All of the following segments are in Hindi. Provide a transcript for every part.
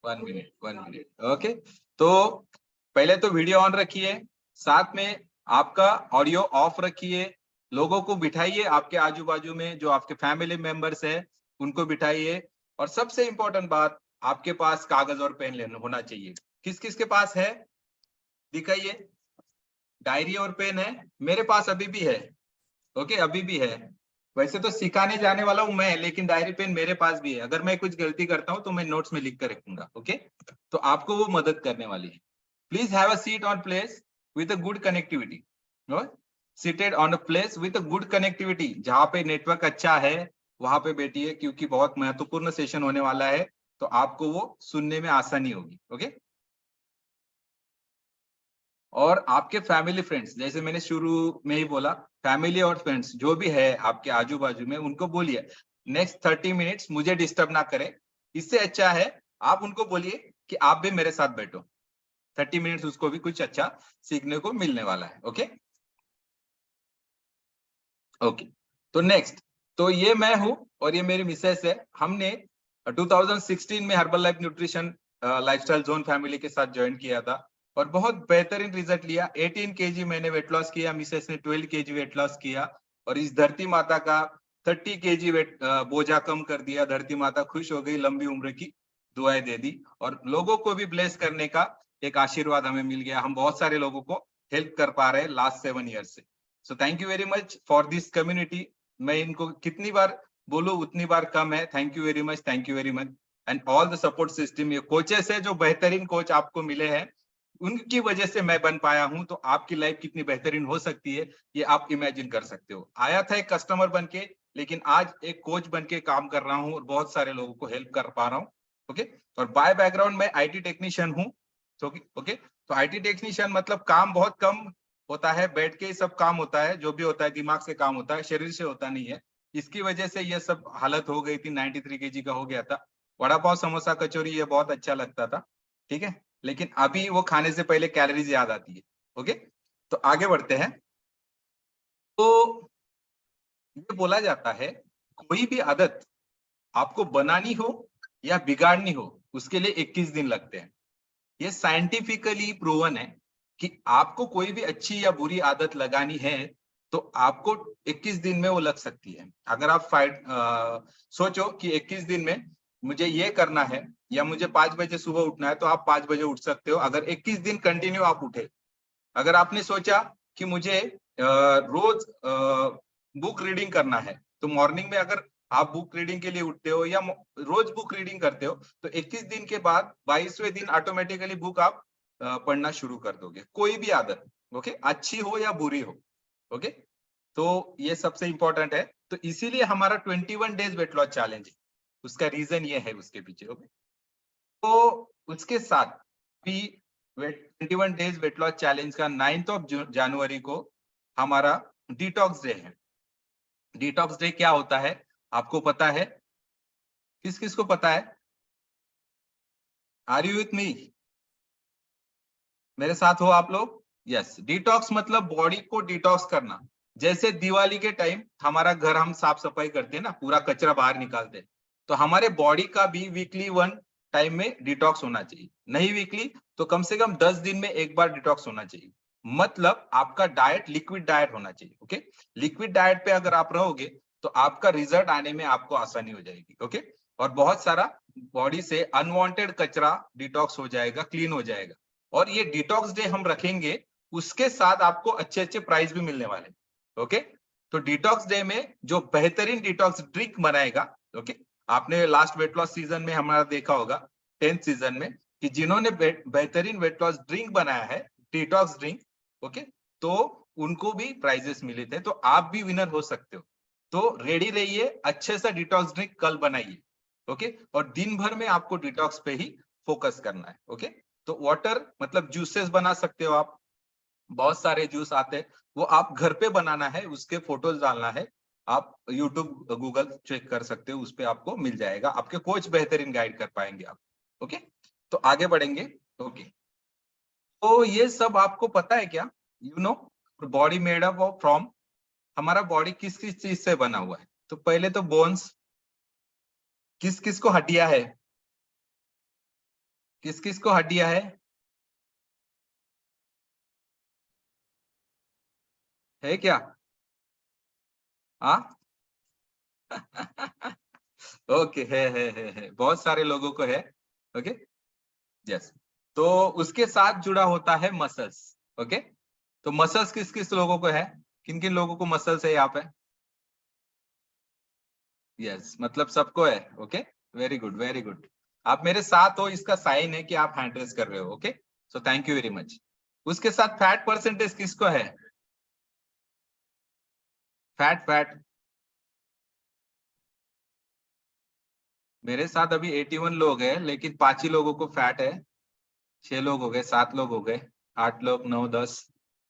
1 मिनट ओके। तो पहले तो वीडियो ऑन रखिए, साथ में आपका ऑडियो ऑफ रखिए, लोगों को बिठाइए आपके आजू बाजू में, जो आपके फैमिली मेंबर्स है उनको बिठाइए। और सबसे इंपॉर्टेंट बात, आपके पास कागज और पेन लेना होना चाहिए। किस किस के पास है दिखाइए। डायरी और पेन है? मेरे पास अभी भी है। ओके, अभी भी है। वैसे तो सिखाने जाने वाला हूं मैं, लेकिन डायरी पेन मेरे पास भी है। अगर मैं कुछ गलती करता हूं तो मैं नोट्स में लिख कर रखूंगा। ओके, तो आपको वो मदद करने वाली है। Please have a seat on place with a good connectivity. Seated on a place with a good connectivity, जहां पे नेटवर्क अच्छा है वहां पे बैठिए, क्योंकि बहुत महत्वपूर्ण सेशन होने वाला है, तो आपको वो सुनने में आसानी होगी। ओके, और आपके फैमिली फ्रेंड्स, जैसे मैंने शुरू में ही बोला, फैमिली और फ्रेंड्स जो भी है आपके आजू बाजू में, उनको बोलिए नेक्स्ट 30 मिनट्स मुझे डिस्टर्ब ना करें। इससे अच्छा है आप उनको बोलिए कि आप भी मेरे साथ बैठो। 30 मिनट्स उसको भी कुछ अच्छा सीखने को मिलने वाला है। ओके ओके, तो नेक्स्ट, तो ये मैं हूं और ये मेरी मिसेस है। हमने 2016 में herbal life nutrition lifestyle zone family के साथ ज्वाइन किया था और बहुत बेहतरीन रिजल्ट लिया। 18 केजी मैंने वेट लॉस किया, मिसेस ने 12 केजी वेट लॉस किया, और इस धरती माता का 30 केजी वेट बोझा कम कर दिया। धरती माता खुश हो गई, लंबी उम्र की दुआएं दे दी, और लोगों को भी ब्लेस करने का एक आशीर्वाद हमें मिल गया। हम बहुत सारे लोगों को हेल्प कर पा रहे हैं लास्ट 7 ईयर से। सो thank you very much for this community. मैं इनको कितनी बार बोलूं उतनी बार कम है। Thank you very much, thank you very much. And all the support system, ये कोचेस है जो बेहतरीन कोच आपको मिले हैं, उनकी वजह से मैं बन पाया हूं। तो आपकी लाइफ कितनी बेहतरीन हो सकती है ये आप इमेजिन कर सकते हो। आया था एक कस्टमर बन के, लेकिन आज एक कोच बन के काम कर रहा हूँ और बहुत सारे लोगों को हेल्प कर पा रहा हूँ। ओके, और बाय बैकग्राउंड में आईटी टेक्नीशियन हूँ। ओके, तो आईटी टेक्नीशियन मतलब काम बहुत कम होता है, बैठ के ही सब काम होता है, जो भी होता है दिमाग से काम होता है, शरीर से होता नहीं है। इसकी वजह से ये सब हालत हो गई थी, 93 केजी का हो गया था। वड़ा पाव समोसा कचौरी ये बहुत अच्छा लगता था, ठीक है, लेकिन अभी वो खाने से पहले कैलोरीज याद आती है। ओके, तो आगे बढ़ते हैं। तो ये बोला जाता है, कोई भी आदत आपको बनानी हो या बिगाड़नी हो, उसके लिए 21 दिन लगते हैं। ये साइंटिफिकली प्रूवन है कि आपको कोई भी अच्छी या बुरी आदत लगानी है तो आपको 21 दिन में वो लग सकती है। अगर आप सोचो कि 21 दिन में मुझे ये करना है या मुझे 5 बजे सुबह उठना है, तो आप 5 बजे उठ सकते हो अगर 21 दिन कंटिन्यू आप उठे। अगर आपने सोचा कि मुझे रोज बुक रीडिंग करना है, तो मॉर्निंग में अगर आप बुक रीडिंग के लिए उठते हो या रोज बुक रीडिंग करते हो, तो 21 दिन के बाद 22वें दिन ऑटोमेटिकली बुक आप पढ़ना शुरू कर दोगे, कोई भी आदत। ओके, अच्छी हो या बुरी हो। ओके, तो ये सबसे इंपॉर्टेंट है। तो इसीलिए हमारा 21 डेज वेट लॉस चैलेंज है, उसका रीजन ये है उसके पीछे। ओके, तो उसके साथ भी 21 डेज वेट लॉस चैलेंज का 9 जनवरी को हमारा डिटॉक्स डे है। डिटॉक्स डे क्या होता है आपको पता है? किस किस को पता है? Are you with me? मेरे साथ हो आप लोग? यस, डिटॉक्स मतलब बॉडी को डिटॉक्स करना। जैसे दिवाली के टाइम हमारा घर हम साफ सफाई करते हैं ना, पूरा कचरा बाहर निकालते हैं, तो हमारे बॉडी का भी वीकली वन टाइम में डिटॉक्स होना चाहिए। नहीं वीकली तो कम से कम 10 दिन में एक बार डिटॉक्स होना चाहिए। मतलब आपका डाइट लिक्विड डाइट होना चाहिए। ओके, लिक्विड डाइट पे अगर आप रहोगे तो आपका रिजल्ट आने में आपको आसानी हो जाएगी। ओके, और बहुत सारा बॉडी से अनवांटेड कचरा डिटॉक्स हो जाएगा, क्लीन हो जाएगा। और ये डिटॉक्स डे हम रखेंगे, उसके साथ आपको अच्छे अच्छे प्राइस भी मिलने वाले। ओके, तो डिटॉक्स डे में जो बेहतरीन डिटॉक्स ड्रिंक बनाएगा, ओके, आपने लास्ट वेट लॉस सीजन में हमारा देखा होगा, 10th सीजन में, कि जिन्होंने बेहतरीन वेट लॉस ड्रिंक बनाया है, डिटॉक्स ड्रिंक, ओके, तो उनको भी प्राइजेस मिले थे। तो आप भी विनर हो सकते हो। तो रेडी रहिए, अच्छे से डिटॉक्स ड्रिंक कल बनाइए। ओके, और दिन भर में आपको डिटॉक्स पे ही फोकस करना है। ओके, तो वाटर मतलब जूसेस बना सकते हो आप, बहुत सारे जूस आते हैं, वो आप घर पे बनाना है, उसके फोटोज डालना है। आप यूट्यूब गूगल चेक कर सकते हो, उस पे आपको मिल जाएगा, आपके कोच बेहतरीन गाइड कर पाएंगे आप। ओके, तो आगे बढ़ेंगे। ओके, तो ये सब आपको पता है क्या? You know, body made up of from, हमारा बॉडी किस किस चीज से बना हुआ है? तो पहले तो बोन्स, किस किस को हड्डियां है? किस किस को हड्डियां है क्या? हाँ ओके, है, बहुत सारे लोगों को है। Okay, yes. तो उसके साथ जुड़ा होता है मसल्स। ओके, तो मसल्स किस किस लोगों को है? किन किन लोगों को मसल्स है यहाँ पे? यस, मतलब सबको है। Okay, very good, very good. आप मेरे साथ हो, इसका साइन है कि आप हैंड रेस कर रहे हो। Okay, so thank you very much. उसके साथ फैट परसेंटेज किसको है? फैट फैट मेरे साथ अभी 81 लोग हैं, लेकिन 5 ही लोगों को फैट है। 6 लोग हो गए, 7 लोग हो गए, 8 लोग, 9, 10।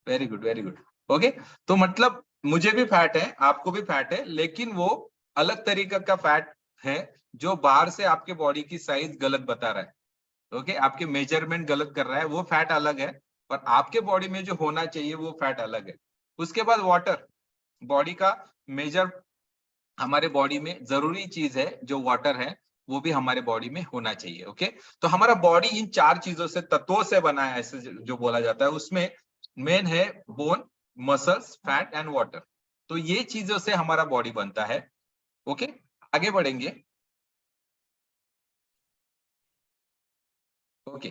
Very good, very good. Okay, तो मतलब मुझे भी फैट है, आपको भी फैट है, लेकिन वो अलग तरीके का फैट है, जो बाहर से आपके बॉडी की साइज गलत बता रहा है। ओके, आपके मेजरमेंट गलत कर रहा है, वो फैट अलग है। और आपके बॉडी में जो होना चाहिए वो फैट अलग है। उसके बाद वाटर, बॉडी का मेजर, हमारे बॉडी में जरूरी चीज है जो वाटर है, वो भी हमारे बॉडी में होना चाहिए। ओके, तो हमारा बॉडी इन 4 चीजों से, तत्वों से बना है, ऐसे जो बोला जाता है। उसमें मेन है bone, muscles, fat and water. तो ये चीजों से हमारा बॉडी बनता है। ओके, आगे बढ़ेंगे। ओके,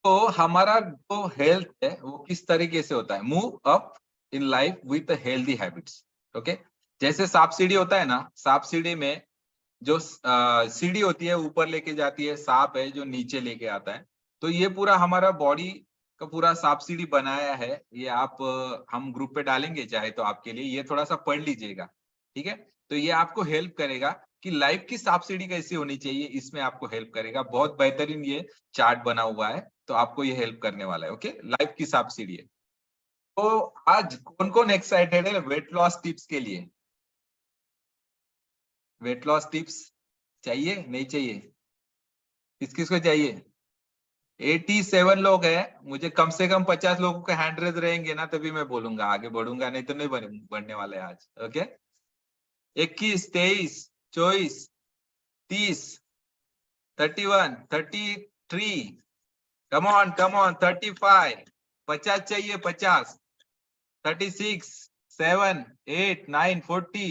तो हमारा जो हेल्थ है वो किस तरीके से होता है? Move up in life with healthy habits. Okay, जैसे सांप सीढ़ी होता है ना, सांप सीढ़ी में जो सीढ़ी होती है ऊपर लेके जाती है, सांप है जो नीचे लेके आता है। तो ये पूरा हमारा बॉडी का पूरा सांप सीढ़ी बनाया है। ये आप हम ग्रुप पे डालेंगे चाहे तो आपके लिए, ये थोड़ा सा पढ़ लीजिएगा। ठीक है, तो ये आपको हेल्प करेगा कि लाइफ की सांप सीढ़ी कैसी होनी चाहिए, इसमें आपको हेल्प करेगा। बहुत बेहतरीन ये चार्ट बना हुआ है, तो आपको ये हेल्प करने वाला है। ओके, लाइफ की सांप सीढ़ी है। तो आज कौन कौन एक्साइटेड है वेट लॉस टिप्स के लिए? वेट लॉस टिप्स चाहिए, नहीं चाहिए? किस किस को चाहिए? 87 लोग हैं। मुझे कम से कम 50 लोगों के हैंड रेज रहेंगे ना, तभी मैं बोलूंगा, आगे बढ़ूंगा, नहीं तो नहीं बढ़ने वाले आज। ओके, 21, 23, 24, 30, 31, 33, कम ऑन 35, 50 चाहिए, 50, 36, 7, 8, 9, 40।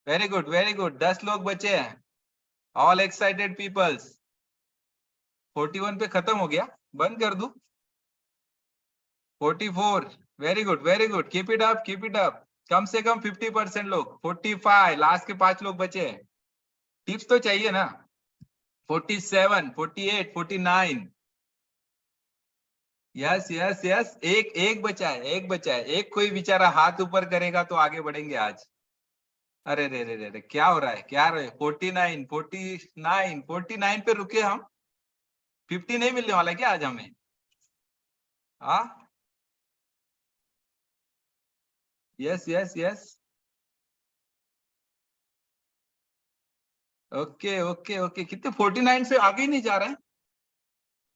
वेरी गुड, वेरी गुड, 10 लोग बचे हैं। All excited peoples. 41 पे खत्म हो गया, बंद कर दूं? 44, very good, very good, keep it up, keep it up. कम से कम 50% लोग। 45, लास्ट के 5 लोग बचे हैं। टिप्स तो चाहिए ना? 47, 48, 49। यस यस यस, एक एक बचा है, एक बचा है। एक कोई बेचारा हाथ ऊपर करेगा तो आगे बढ़ेंगे आज। अरे रे रे रे रे, क्या हो रहा है, क्या रहे? 49, 49, 49 पे रुके हम। 50 नहीं मिलने वाला क्या आज हमें? हाँ, yes yes yes. Okay okay okay, कितने? 49 से आगे ही नहीं जा रहे हैं?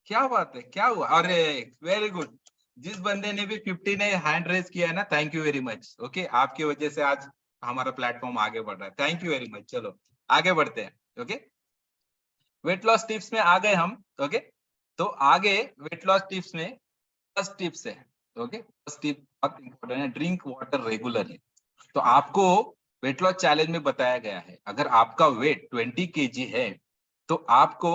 क्या बात है, क्या हुआ? अरे, वेरी गुड। जिस बंदे ने भी 50 ने हैंड रेज किया है ना, thank you very much. Okay, आपकी वजह से आज हमारा प्लेटफॉर्म आगे बढ़ रहा है। Thank you very much. चलो आगे बढ़ते हैं। ओके, वेट लॉस टिप्स में आ गए हम। ओके, तो आगे वेट लॉस टिप्स में फर्स्ट टिप्स है। ओके, फर्स्ट टिप बहुत इंपॉर्टेंट है, ड्रिंक वाटर रेगुलरली। तो आपको वेट लॉस चैलेंज में बताया गया है, अगर आपका वेट 20 केजी है तो आपको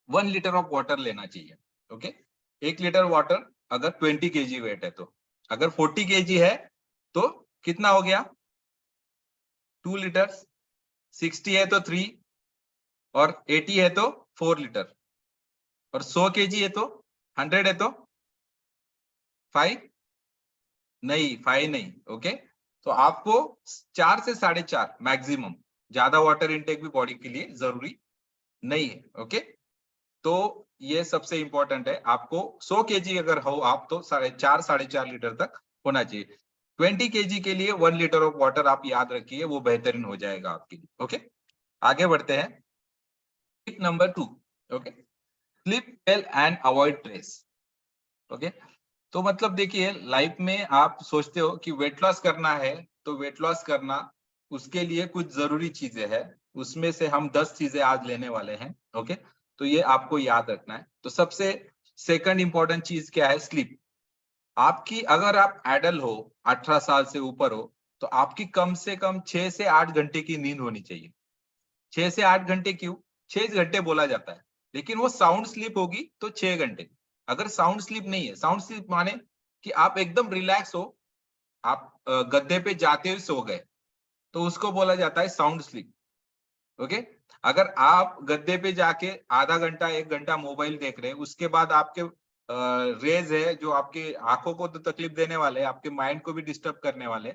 1 लीटर ऑफ वाटर लेना चाहिए। ओके, 1 लीटर वाटर अगर 20 केजी वेट है तो। अगर 40 केजी है तो कितना हो गया? 2 लीटर। 60 है तो 3, और 80 है तो 4 लीटर, और 100 केजी है तो, 100 है तो 5। नहीं, 5 नहीं। ओके, तो आपको 4 से 4.5 मैक्सिमम, ज्यादा वाटर इनटेक भी बॉडी के लिए जरूरी नहीं है। ओके, तो ये सबसे इंपॉर्टेंट है। आपको 100 केजी अगर हो आप तो 4.5 4.5 लीटर तक होना चाहिए। 20 केजी के लिए 1 लीटर ऑफ वाटर आप याद रखिए, वो बेहतरीन हो जाएगा आपके लिए। ओके, आगे बढ़ते हैं। Tip number 2। Okay, sleep well and avoid stress. Okay, तो मतलब देखिए, लाइफ में आप सोचते हो कि वेट लॉस करना है, तो वेट लॉस करना, उसके लिए कुछ जरूरी चीजें हैं। उसमें से हम 10 चीजें आज लेने वाले हैं। ओके, तो ये आपको याद रखना है। तो सबसे सेकंड इंपॉर्टेंट चीज क्या है? स्लीप। आपकी अगर आप एडल्ट हो, 18 साल से ऊपर हो, तो आपकी कम से कम 6 से 8 घंटे की नींद होनी चाहिए। 6 से 8 घंटे क्यों? 6 घंटे बोला जाता है, लेकिन वो साउंड स्लीप होगी तो 6 घंटे। अगर साउंड स्लीप नहीं है, साउंड स्लीप माने कि आप एकदम रिलैक्स हो, आप गद्दे पे जाते हुए सो गए, तो उसको बोला जाता है साउंड स्लीप। ओके। अगर आप गद्दे पे जाके आधा घंटा 1 घंटा मोबाइल देख रहे हैं, उसके बाद आपके रेज है जो आपके आंखों को तो तकलीफ देने वाले, आपके माइंड को भी डिस्टर्ब करने वाले,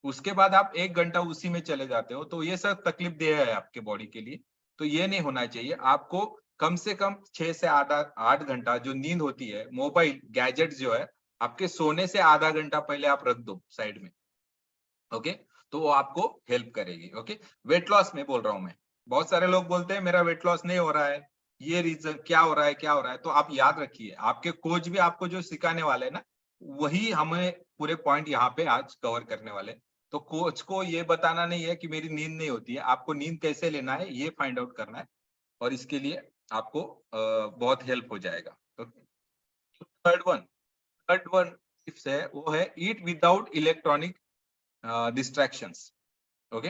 उसके बाद आप 1 घंटा उसी में चले जाते हो, तो ये सब तकलीफ दे है आपके बॉडी के लिए। तो ये नहीं होना चाहिए। आपको कम से कम 6 से 8 घंटा जो नींद होती है, मोबाइल गैजेट जो है, आपके सोने से आधा घंटा पहले आप रख दो साइड में। ओके। तो वो आपको हेल्प करेगी। ओके। वेट लॉस में बोल रहा हूं मैं। बहुत सारे लोग बोलते हैं मेरा वेट लॉस नहीं हो रहा है, ये रीजन क्या हो रहा है, क्या हो रहा है? तो आप याद रखिए, आपके कोच भी आपको जो सिखाने वाले हैं ना, वही हमें पूरे पॉइंट यहाँ पे आज कवर करने वाले। तो कोच को ये बताना नहीं है कि मेरी नींद नहीं होती है, आपको नींद कैसे लेना है ये फाइंड आउट करना है, और इसके लिए आपको बहुत हेल्प हो जाएगा। Third one, third one tips है, वो है ईट विदाउट इलेक्ट्रॉनिक डिस्ट्रैक्शंस। ओके।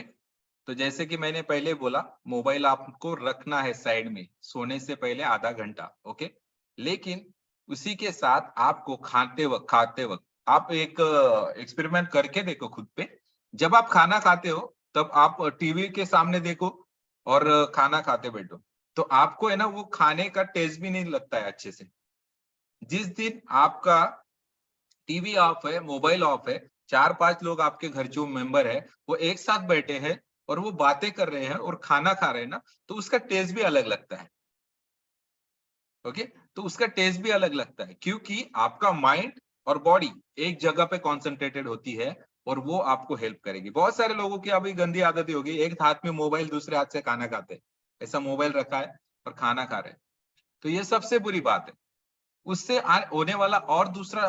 तो जैसे कि मैंने पहले बोला, मोबाइल आपको रखना है साइड में सोने से पहले आधा घंटा। ओके। लेकिन उसी के साथ आपको खाते वक्त आप एक एक्सपेरिमेंट करके देखो खुद पे। जब आप खाना खाते हो तब आप टीवी के सामने देखो और खाना खाते बैठो, तो आपको है ना वो खाने का टेस्ट भी नहीं लगता है अच्छे से। जिस दिन आपका टीवी ऑफ है, मोबाइल ऑफ है, 4-5 लोग आपके घर जो मेंबर है वो एक साथ बैठे हैं और वो बातें कर रहे हैं और खाना खा रहे हैं ना, तो उसका टेस्ट भी अलग लगता है। ओके। तो उसका टेस्ट भी अलग लगता है क्योंकि आपका माइंड और बॉडी एक जगह पे कॉन्सेंट्रेटेड होती है, और वो आपको हेल्प करेगी। बहुत सारे लोगों की अभी गंदी आदत होगी, एक हाथ में मोबाइल दूसरे हाथ से खाना खाते हैं, ऐसा मोबाइल रखा है और खाना खा रहे हैं। तो ये सबसे बुरी बात है। उससे होने वाला और दूसरा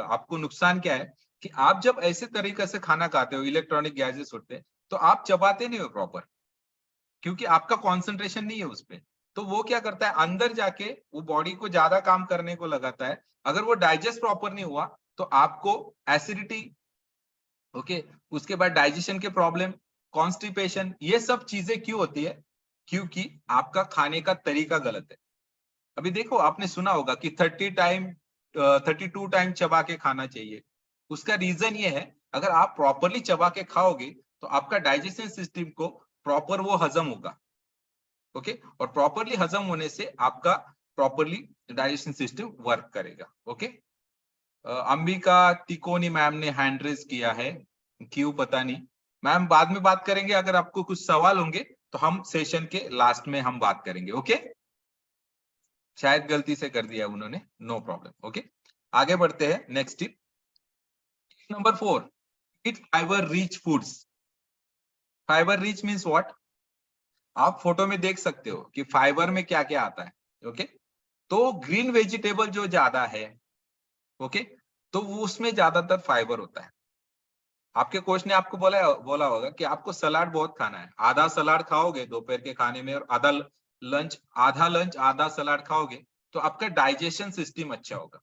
आपको नुकसान क्या है कि आप जब ऐसे तरीके से खाना खाते हो, इलेक्ट्रॉनिक गैजेट्स होते हैं, तो आप चबाते नहीं हो प्रॉपर, क्योंकि आपका कंसंट्रेशन नहीं है उस पे। तो वो क्या करता है, अंदर जाके वो बॉडी को ज्यादा काम करने को लगाता है। अगर वो डाइजेस्ट प्रॉपर नहीं हुआ तो आपको एसिडिटी, ओके, उसके बाद डाइजेशन के प्रॉब्लम, कॉन्स्टिपेशन, ये सब चीजें क्यों होती है? क्योंकि आपका खाने का तरीका गलत है। अभी देखो, आपने सुना होगा कि 32 टाइम चबा के खाना चाहिए। उसका रीजन ये है, अगर आप प्रॉपरली चबा के खाओगे तो आपका डाइजेशन सिस्टम को प्रॉपर वो हजम होगा। ओके। और प्रॉपरली हजम होने से आपका प्रॉपरली डाइजेशन सिस्टम वर्क करेगा। ओके। अंबिका तिकोनी मैम ने हैंड रेज किया है, क्यों पता नहीं। मैम बाद में बात करेंगे, अगर आपको कुछ सवाल होंगे तो हम सेशन के लास्ट में हम बात करेंगे। ओके। शायद गलती से कर दिया उन्होंने, नो प्रॉब्लम। ओके। आगे बढ़ते हैं। Next tip number 4, eat fibre rich foods. Fibre rich means what? आप फोटो में देख सकते हो कि फाइबर में क्या क्या आता है। ओके। तो ग्रीन वेजिटेबल जो ज्यादा है, ओके, तो वो उसमें ज्यादातर फाइबर होता है। आपके कोच ने आपको बोला होगा कि आपको सलाद बहुत खाना है, आधा सलाद खाओगे दोपहर के खाने में और आधा लंच आधा सलाद खाओगे, तो आपका डाइजेशन सिस्टम अच्छा होगा।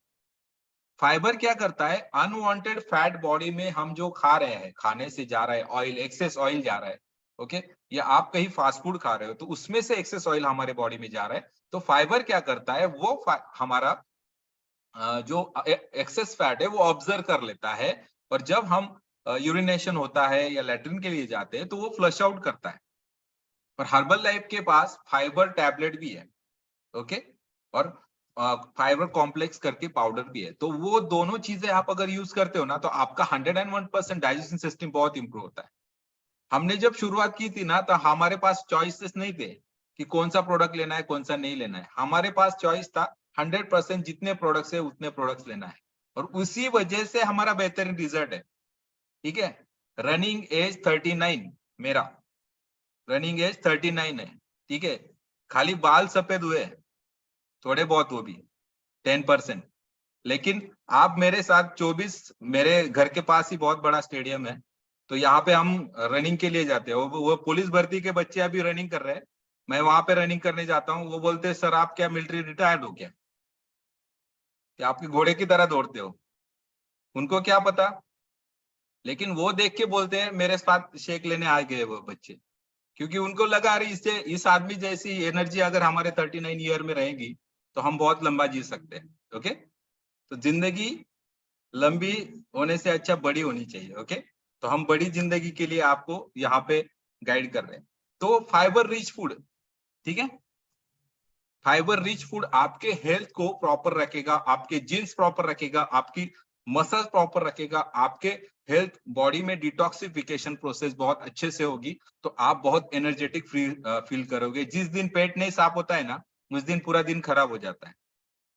फाइबर क्या करता है, अनवांटेड फैट बॉडी में हम जो खा रहे हैं, खाने से जा रहा है ऑयल, एक्सेस ऑयल जा रहा है। ओके। या आप कहीं फास्ट फूड खा रहे हो तो उसमें से एक्सेस ऑयल हमारे बॉडी में जा रहा है। तो फाइबर क्या करता है, वो हमारा जो एक्सेस फैट है वो ऑब्जर्व कर लेता है, और जब हम यूरिनेशन होता है या लेट्रिन के लिए जाते हैं तो वो फ्लश आउट करता है। और हर्बल लाइफ के पास फाइबर टैबलेट भी है। ओके। और फाइबर कॉम्प्लेक्स करके पाउडर भी है। तो वो दोनों चीजें आप अगर यूज करते हो ना, तो आपका 101% डाइजेशन सिस्टम बहुत इंप्रूव होता है। हमने जब शुरुआत की थी ना, तो हमारे पास चॉइसेस नहीं थे कि कौन सा प्रोडक्ट लेना है, कौन सा नहीं लेना है। हमारे पास चॉइस था 100% जितने प्रोडक्ट्स है उतने प्रोडक्ट्स लेना है, और उसी वजह से हमारा बेहतरीन रिजल्ट है। ठीक है। रनिंग एज 39, मेरा रनिंग एज 39 है। ठीक है। खाली बाल सफेद हुए थोड़े बहुत, वो भी 10%। लेकिन आप मेरे साथ 24, मेरे घर के पास ही बहुत बड़ा स्टेडियम है, तो यहाँ पे हम रनिंग के लिए जाते हैं। वो पुलिस भर्ती के बच्चे अभी रनिंग कर रहे हैं, मैं वहां पे रनिंग करने जाता हूँ, वो बोलते हैं सर आप क्या मिलिट्री रिटायर्ड हो क्या, कि आपके घोड़े की तरह दौड़ते हो। उनको क्या पता, लेकिन वो देख के बोलते हैं मेरे साथ शेक लेने आ गए वो बच्चे, क्योंकि उनको लगा रही इससे इस आदमी जैसी एनर्जी अगर हमारे 39 ईयर में रहेगी तो हम बहुत लंबा जी सकते हैं। ओके, तो जिंदगी लंबी होने से अच्छा बड़ी होनी चाहिए। ओके, तो हम बड़ी जिंदगी के लिए आपको यहाँ पे गाइड कर रहे हैं। तो फाइबर रिच फूड, ठीक है, फाइबर रिच फूड आपके हेल्थ को प्रॉपर रखेगा, आपके जीन्स प्रॉपर रखेगा, आपकी मसल्स प्रॉपर रखेगा, आपके हेल्थ बॉडी में डिटॉक्सिफिकेशन प्रोसेस बहुत अच्छे से होगी, तो आप बहुत एनर्जेटिक फील करोगे। जिस दिन पेट नहीं साफ होता है ना, उस दिन पूरा दिन खराब हो जाता है।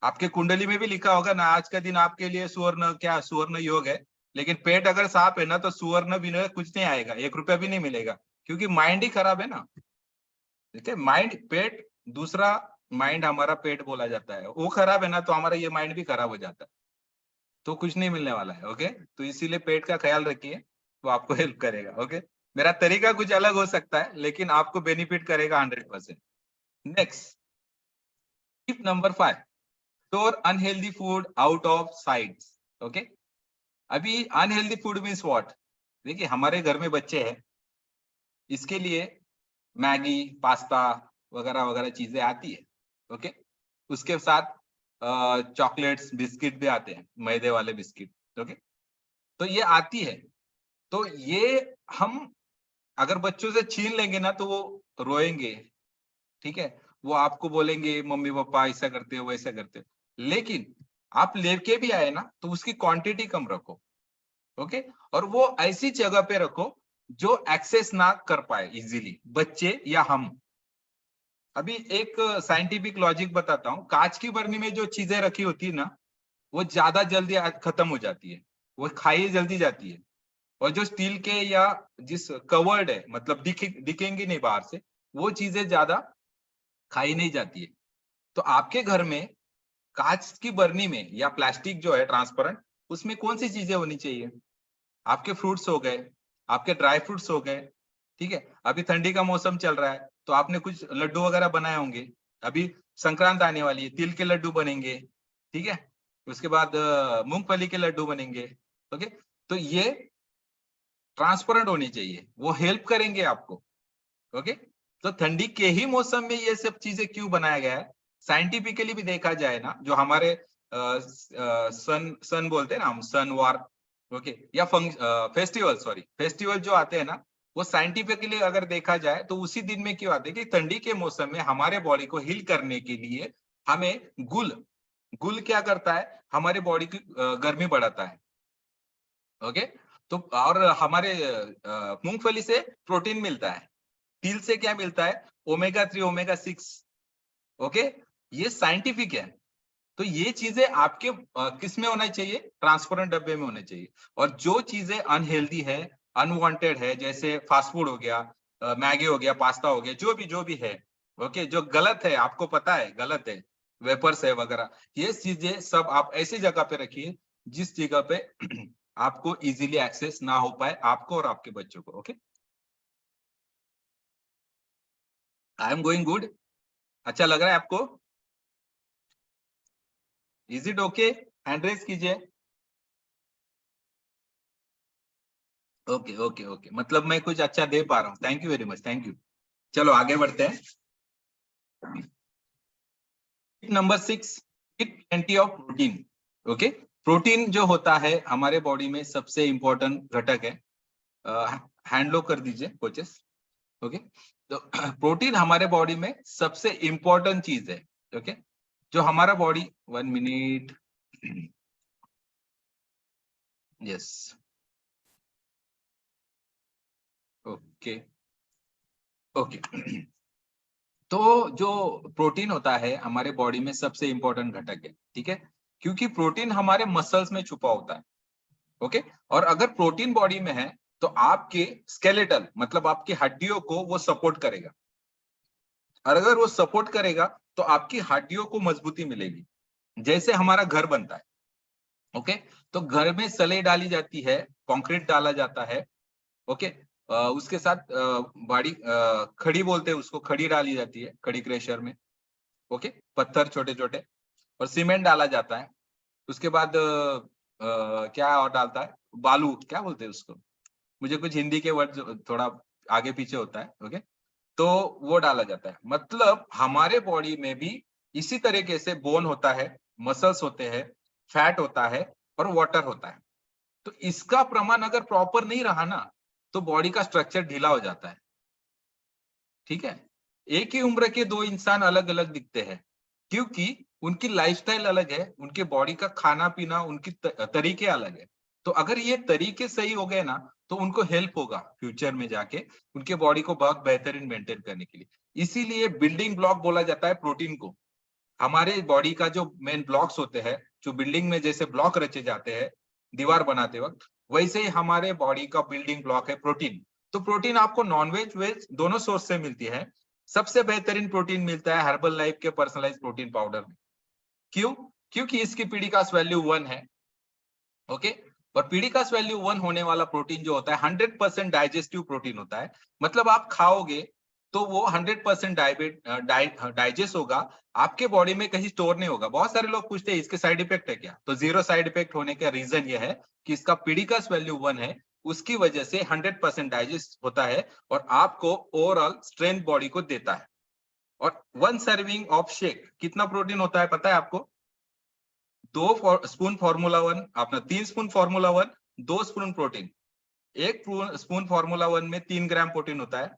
आपके कुंडली में भी लिखा होगा ना, आज का दिन आपके लिए सुवर्ण क्या सुवर्ण योग है, लेकिन पेट अगर साफ है ना तो सुवर्ण भी कुछ नहीं आएगा, 1 रुपया भी नहीं मिलेगा, क्योंकि माइंड ही खराब है ना। ठीक है, माइंड पेट दूसरा, माइंड हमारा पेट बोला जाता है, वो खराब है ना तो हमारा ये माइंड भी खराब हो जाता है, तो कुछ नहीं मिलने वाला है। ओके, तो इसीलिए पेट का ख्याल रखिए, तो आपको हेल्प करेगा। ओके, मेरा तरीका कुछ अलग हो सकता है लेकिन आपको बेनिफिट करेगा 100%। Next, tip number 5, store unhealthy food out of site. Okay, अभी अनहेल्दी फूड मीन्स व्हाट, देखिए हमारे घर में बच्चे हैं, इसके लिए मैगी पास्ता वगैरह वगैरह चीजें आती है। ओके, उसके साथ चॉकलेट्स बिस्किट भी आते हैं, मैदे वाले बिस्किट। ओके, तो ये आती है, तो ये हम अगर बच्चों से छीन लेंगे ना तो वो रोएंगे। ठीक है, वो आपको बोलेंगे मम्मी पापा ऐसा करते हो वैसा करते हो, लेकिन आप लेके भी आए ना तो उसकी क्वांटिटी कम रखो। ओके, और वो ऐसी जगह पे रखो जो एक्सेस ना कर पाए इजीली बच्चे या हम। अभी एक साइंटिफिक लॉजिक बताता हूँ, कांच की बर्नी में जो चीजें रखी होती है ना, वो ज्यादा जल्दी खत्म हो जाती है, वो खाई जल्दी जाती है। और जो स्टील के या जिस कवर्ड है, मतलब दिखेंगी नहीं बाहर से, वो चीजें ज्यादा खाई नहीं जाती है। तो आपके घर में कांच की बर्नी में या प्लास्टिक जो है ट्रांसपेरेंट, उसमें कौन सी चीजें होनी चाहिए, आपके फ्रूट्स हो गए, आपके ड्राई फ्रूट्स हो गए। ठीक है, अभी ठंडी का मौसम चल रहा है तो आपने कुछ लड्डू वगैरह बनाए होंगे, अभी संक्रांत आने वाली है, तिल के लड्डू बनेंगे। ठीक है, उसके बाद मूंगफली के लड्डू बनेंगे। ओके, तो ये ट्रांसपेरेंट होनी चाहिए, वो हेल्प करेंगे आपको। ओके, तो ठंडी के ही मौसम में ये सब चीजें क्यों बनाया गया है, साइंटिफिकली भी देखा जाए ना, जो हमारे सन सन बोलते हैं ना हम, सन वार, ओके, या फेस्टिवल, सॉरी फेस्टिवल जो आते हैं ना, वो साइंटिफिकली अगर देखा जाए तो उसी दिन में क्यों आते हैं कि ठंडी के मौसम में हमारे बॉडी को हील करने के लिए हमें गुल, गुल क्या करता है, हमारे बॉडी की गर्मी बढ़ाता है। ओके, तो और हमारे मूंगफली से प्रोटीन मिलता है, तिल से क्या मिलता है, ओमेगा 3 ओमेगा 6। ओके, ये साइंटिफिक है। तो ये चीजें आपके किस में होना चाहिए, ट्रांसपेरेंट डब्बे में होने चाहिए। और जो चीजें अनहेल्दी है, अनवांटेड है, जैसे फास्ट फूड हो गया, मैगी हो गया, पास्ता हो गया, जो भी है, ओके, जो गलत है, आपको पता है गलत है, वेपर्स है वगैरह, ये चीजें सब आप ऐसी जगह पे रखिए जिस जगह पे आपको इजीली एक्सेस ना हो पाए, आपको और आपके बच्चों को। Okay, I am going good, अच्छा लग रहा है आपको, is it okay, hand raise कीजिए। ओके ओके ओके, मतलब मैं कुछ अच्छा दे पा रहा हूँ, thank you very much, thank you. चलो आगे बढ़ते हैं। Number 6, it plenty of protein. Okay, protein जो होता है हमारे बॉडी में सबसे इंपॉर्टेंट घटक है। हैंड लो कर दीजिए कोचेस। ओके, तो प्रोटीन हमारे बॉडी में सबसे इंपॉर्टेंट चीज है। ओके, जो हमारा body, 1 minute, yes, okay okay, तो जो प्रोटीन होता है हमारे बॉडी में सबसे इंपॉर्टेंट घटक है। ठीक है, क्योंकि प्रोटीन हमारे मसल्स में छुपा होता है। ओके, और अगर प्रोटीन बॉडी में है तो आपके स्केलेटल, मतलब आपकी हड्डियों को वो सपोर्ट करेगा, और अगर वो सपोर्ट करेगा तो आपकी हड्डियों को मजबूती मिलेगी। जैसे हमारा घर बनता है, ओके, तो घर में सलाई डाली जाती है, कंक्रीट डाला जाता है। ओके, उसके साथ बाड़ी खड़ी बोलते हैं उसको, खड़ी डाली जाती है खड़ी क्रेशर में। ओके, पत्थर छोटे छोटे, और सीमेंट डाला जाता है। उसके बाद क्या और डालता है, बालू क्या बोलते हैं उसको, मुझे कुछ हिंदी के वर्ड थोड़ा आगे पीछे होता है। ओके, तो वो डाला जाता है। मतलब हमारे बॉडी में भी इसी तरीके से बोन होता है, मसल्स होते हैं, फैट होता है और वाटर होता है। तो इसका प्रमाण अगर प्रॉपर नहीं रहा ना, तो बॉडी का स्ट्रक्चर ढीला हो जाता है। ठीक है, एक ही उम्र के दो इंसान अलग अलग दिखते हैं, क्योंकि उनकी लाइफस्टाइल अलग है, उनके बॉडी का खाना पीना, उनकी तरीके अलग है। तो अगर ये तरीके सही हो गए ना, तो उनको हेल्प होगा फ्यूचर में जाके उनके बॉडी को बहुत बेहतरीन मेंटेन करने के लिए। इसीलिए बिल्डिंग ब्लॉक बोला जाता है प्रोटीन को। हमारे बॉडी का जो मेन ब्लॉक्स होते हैं, जो बिल्डिंग में जैसे ब्लॉक रचे जाते हैं दीवार बनाते वक्त, वैसे ही हमारे बॉडी का बिल्डिंग ब्लॉक है प्रोटीन। तो प्रोटीन आपको नॉनवेज वेज दोनों सोर्स से मिलती है। सबसे बेहतरीन प्रोटीन मिलता है हर्बल लाइफ के पर्सनलाइज प्रोटीन पाउडर में। क्यों? क्योंकि इसकी पीडिकास वैल्यू 1 है। ओके, और पीडिकास वैल्यू 1 होने वाला प्रोटीन जो होता है 100% डाइजेस्टिव प्रोटीन होता है। मतलब आप खाओगे तो वो 100% डाइजेस्ट होगा, आपके बॉडी में कहीं स्टोर नहीं होगा। बहुत सारे लोग पूछते हैं इसके साइड इफेक्ट है क्या, तो जीरो साइड इफेक्ट होने का रीजन ये है कि इसका पीडिकास वैल्यू 1 है, उसकी वजह से 100% डाइजेस्ट होता है और आपको ओवरऑल स्ट्रेंथ बॉडी को देता है। और 1 सर्विंग ऑफ शेक कितना प्रोटीन होता है पता है आपको? 2 स्पून फॉर्मूला 1, अपना 3 spoon formula 1, 2 spoon protein. 1 spoon formula 1 में 3 ग्राम प्रोटीन होता है,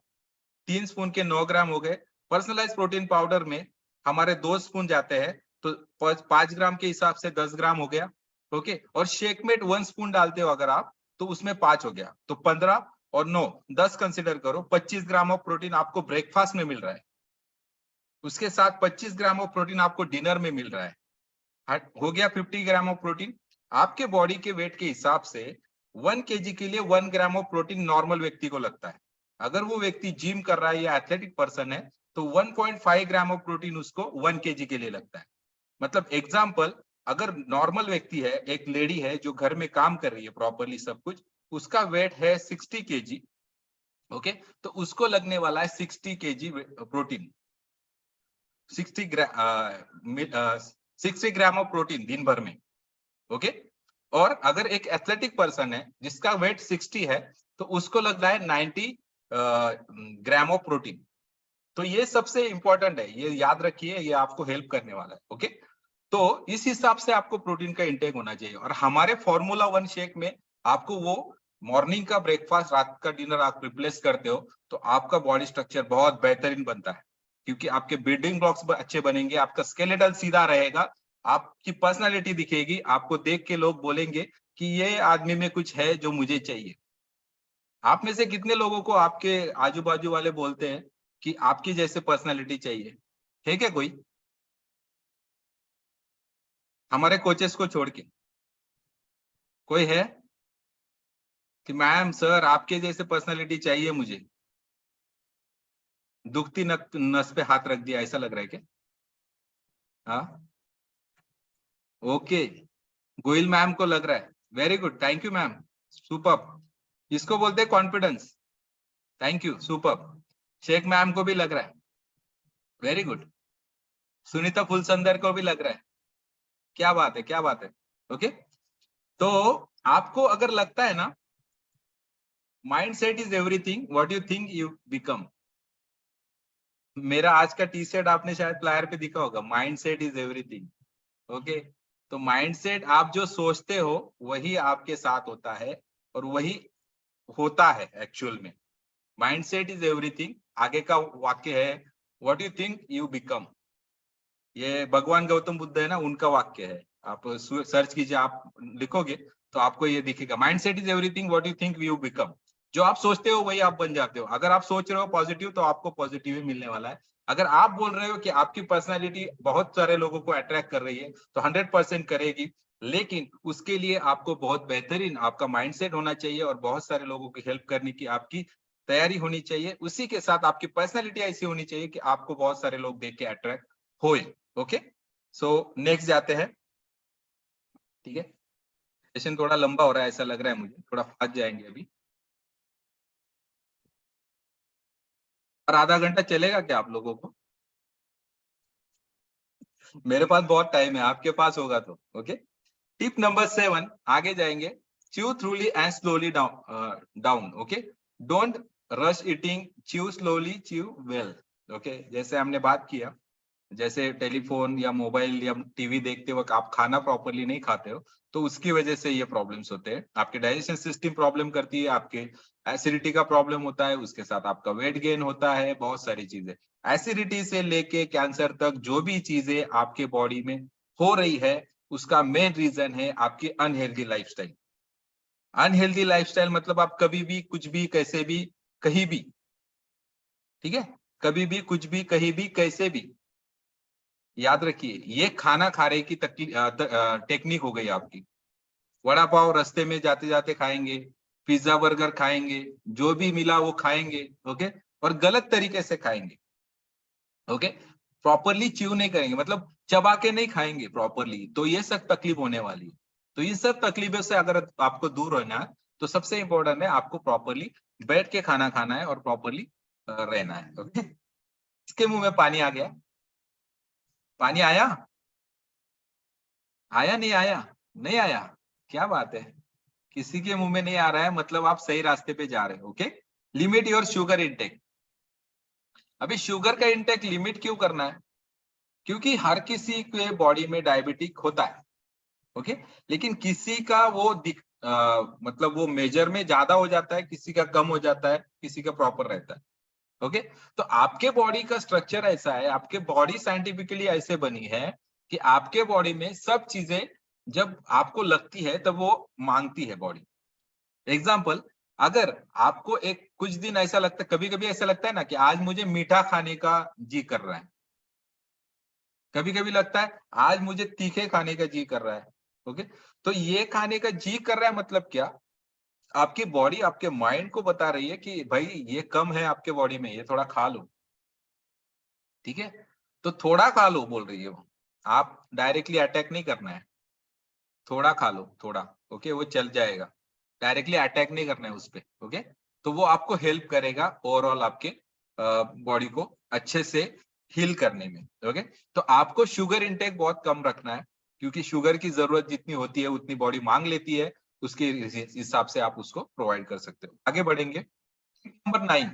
3 स्पून के 9 ग्राम हो गए। पर्सनलाइज प्रोटीन पाउडर में हमारे 2 स्पून जाते हैं, तो 5 ग्राम के हिसाब से 10 ग्राम हो गया। ओके, और शेक में 1 स्पून डालते हो अगर आप, तो उसमें 5 हो गया, तो 15 और 9 10 कंसिडर करो। 25 ग्राम ऑफ प्रोटीन आपको ब्रेकफास्ट में मिल रहा है, उसके साथ 25 ग्राम ऑफ प्रोटीन आपको डिनर में मिल रहा है। हो गया 50 ग्राम ऑफ प्रोटीन। आपके बॉडी के वेट के हिसाब से 1 केजी के लिए 1 ग्राम ऑफ प्रोटीन नॉर्मल व्यक्ति को लगता है। अगर वो व्यक्ति जिम कर रहा है या एथलेटिक पर्सन है, तो 1.5 ग्राम ऑफ प्रोटीन उसको 1 केजी के लिए लगता है। मतलब एग्जाम्पल, अगर नॉर्मल व्यक्ति है, एक लेडी है जो घर में काम कर रही है प्रॉपरली सब कुछ, उसका वेट है 60 केजी। ओके, तो उसको लगने वाला है 60 KG protein, 60 gram of protein दिन भर में। ओके, और अगर एक एथलेटिक पर्सन है जिसका वेट 60 है, तो उसको लग रहा है 90 ग्राम ऑफ प्रोटीन। तो ये सबसे इंपॉर्टेंट है, ये याद रखिए, ये आपको हेल्प करने वाला है। ओके, तो इस हिसाब से आपको प्रोटीन का इंटेक होना चाहिए। और हमारे फॉर्मूला 1 शेक में आपको वो मॉर्निंग का ब्रेकफास्ट, रात का डिनर आप रिप्लेस करते हो, तो आपका बॉडी स्ट्रक्चर बहुत बेहतरीन बनता है, क्योंकि आपके बिल्डिंग ब्लॉक्स अच्छे बनेंगे, आपका स्केलेटल सीधा रहेगा, आपकी पर्सनालिटी दिखेगी, आपको देख के लोग बोलेंगे कि ये आदमी में कुछ है जो मुझे चाहिए। आप में से कितने लोगों को आपके आजू बाजू वाले बोलते हैं कि आपकी जैसे पर्सनालिटी चाहिए? है क्या कोई, हमारे कोचेस को छोड़ के कोई है कि मैम सर आपके जैसे पर्सनालिटी चाहिए मुझे? दुखती नस पे हाथ रख दिया ऐसा लग रहा है क्या? हाँ, ओके, गोयल मैम को लग रहा है। Very good, thank you ma'am, super. इसको बोलते हैं confidence. Thank you, super. Shaikh ma'am को भी लग रहा है, वेरी गुड। सुनीता फुलसंदर को भी लग रहा है, क्या बात है, क्या बात है। ओके, तो आपको अगर लगता है ना mind set is everything, what you think you become. मेरा आज का टी शर्ट आपने शायद फ्लायर पे दिखा होगा, mind set is everything. Okay, तो माइंडसेट आप जो सोचते हो वही आपके साथ होता है, और वही होता है एक्चुअल में। माइंडसेट इज एवरीथिंग, आगे का वाक्य है what you think you become. ये भगवान गौतम बुद्ध है ना, उनका वाक्य है। आप सर्च कीजिए, आप लिखोगे तो आपको ये दिखेगा, mindset is everything, what you think you become. जो आप सोचते हो वही आप बन जाते हो। अगर आप सोच रहे हो पॉजिटिव, तो आपको पॉजिटिव ही मिलने वाला है। अगर आप बोल रहे हो कि आपकी पर्सनालिटी बहुत सारे लोगों को अट्रैक्ट कर रही है, तो 100% करेगी, लेकिन उसके लिए आपको बहुत बेहतरीन आपका माइंडसेट होना चाहिए और बहुत सारे लोगों की हेल्प करने की आपकी तैयारी होनी चाहिए। उसी के साथ आपकी पर्सनालिटी ऐसी होनी चाहिए कि आपको बहुत सारे लोग देख के अट्रैक्ट होए। ओके, सो नेक्स्ट जाते हैं। ठीक है, सेशन थोड़ा लंबा हो रहा है ऐसा लग रहा है मुझे, थोड़ा फंस जाएंगे अभी। और आधा घंटा चलेगा क्या आप लोगों को? मेरे पास बहुत टाइम है, आपके पास होगा तो ओके। टिप नंबर 7, आगे जाएंगे। Chew थ्रूली and slowly down, okay. Don't rush eating, chew slowly, chew well, okay. जैसे हमने बात किया, जैसे टेलीफोन या मोबाइल या टीवी देखते वक्त आप खाना प्रॉपरली नहीं खाते हो, तो उसकी वजह से ये प्रॉब्लम्स होते हैं। आपके डाइजेशन सिस्टम प्रॉब्लम करती है, आपके एसिडिटी का प्रॉब्लम होता है, उसके साथ आपका वेट गेन होता है, बहुत सारी चीजें। एसिडिटी से लेके कैंसर तक जो भी चीजें आपके बॉडी में हो रही है, उसका मेन रीजन है आपकी अनहेल्दी लाइफस्टाइल। अनहेल्दी लाइफस्टाइल मतलब आप कभी भी कुछ भी कैसे भी कहीं भी, ठीक है, कभी भी कुछ भी कहीं भी कैसे भी, याद रखिए ये खाना खा रहे की टेक्निक हो गई आपकी। वड़ा पाव रास्ते में जाते जाते खाएंगे, पिज्जा बर्गर खाएंगे, जो भी मिला वो खाएंगे, ओके, और गलत तरीके से खाएंगे, ओके। प्रॉपरली च्यू नहीं करेंगे, मतलब चबा के नहीं खाएंगे प्रॉपरली, तो ये सब तकलीफ होने वाली है। तो ये सब तकलीफों से अगर आपको दूर रहना है, तो सबसे इंपॉर्टेंट है आपको प्रॉपरली बैठ के खाना खाना है और प्रॉपरली रहना है, ओके। इसके मुंह में पानी आ गया, पानी आया, आया नहीं आया, नहीं आया, क्या बात है, किसी के मुंह में नहीं आ रहा है, मतलब आप सही रास्ते पे जा रहे हो, okay. Limit your sugar intake. अभी शुगर का इंटेक लिमिट क्यों करना है? क्योंकि हर किसी के बॉडी में डायबिटिक होता है, ओके। लेकिन किसी का वो मतलब वो मेजर में ज्यादा हो जाता है, किसी का कम हो जाता है, किसी का प्रॉपर रहता है, ओके। तो आपके बॉडी का स्ट्रक्चर ऐसा है, आपके बॉडी साइंटिफिकली ऐसे बनी है कि आपके बॉडी में सब चीजें जब आपको लगती है तब वो मांगती है बॉडी। एग्जाम्पल, अगर आपको एक कुछ दिन ऐसा लगता है, कभी कभी ऐसा लगता है ना कि आज मुझे मीठा खाने का जी कर रहा है, कभी कभी लगता है आज मुझे तीखे खाने का जी कर रहा है, ओके। तो ये खाने का जी कर रहा है मतलब क्या? आपकी बॉडी आपके माइंड को बता रही है कि भाई ये कम है आपके बॉडी में, ये थोड़ा खा लो, ठीक है। तो थोड़ा खा लो बोल रही है वो, आप डायरेक्टली अटैक नहीं करना है, थोड़ा खा लो, थोड़ा, ओके, वो चल जाएगा। डायरेक्टली अटैक नहीं करना है उस पे, ओके। तो वो आपको हेल्प करेगा ओवरऑल आपके बॉडी को अच्छे से हील करने में, ओके। तो आपको शुगर इंटेक बहुत कम रखना है, क्योंकि शुगर की जरूरत जितनी होती है उतनी बॉडी मांग लेती है, उसके हिसाब से आप उसको प्रोवाइड कर सकते हो। आगे बढ़ेंगे। Number 9,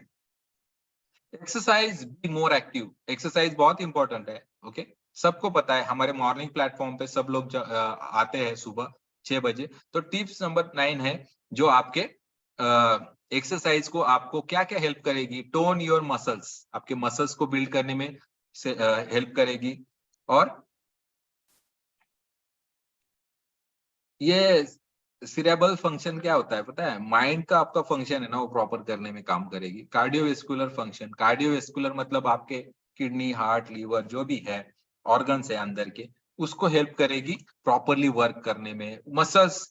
exercise, be more active. Exercise बहुत इंपॉर्टेंट है, ओके। सबको पता है, हमारे मॉर्निंग प्लेटफॉर्म पे सब लोग आते हैं सुबह 6 बजे। तो टिप्स नंबर 9 है जो आपके एक्सरसाइज को आपको क्या क्या हेल्प करेगी। टोन योर मसल्स, आपके मसल्स को बिल्ड करने में हेल्प करेगी। और ये सिरेबल फंक्शन क्या होता है पता है? माइंड का आपका फंक्शन है ना, वो प्रॉपर करने में काम करेगी। कार्डियोवेस्कुलर फंक्शन, कार्डियोवेस्कुलर मतलब आपके किडनी, हार्ट, लीवर जो भी है, ऑर्गन्स है अंदर के, उसको हेल्प करेगी प्रॉपरली वर्क करने में। मसल्स,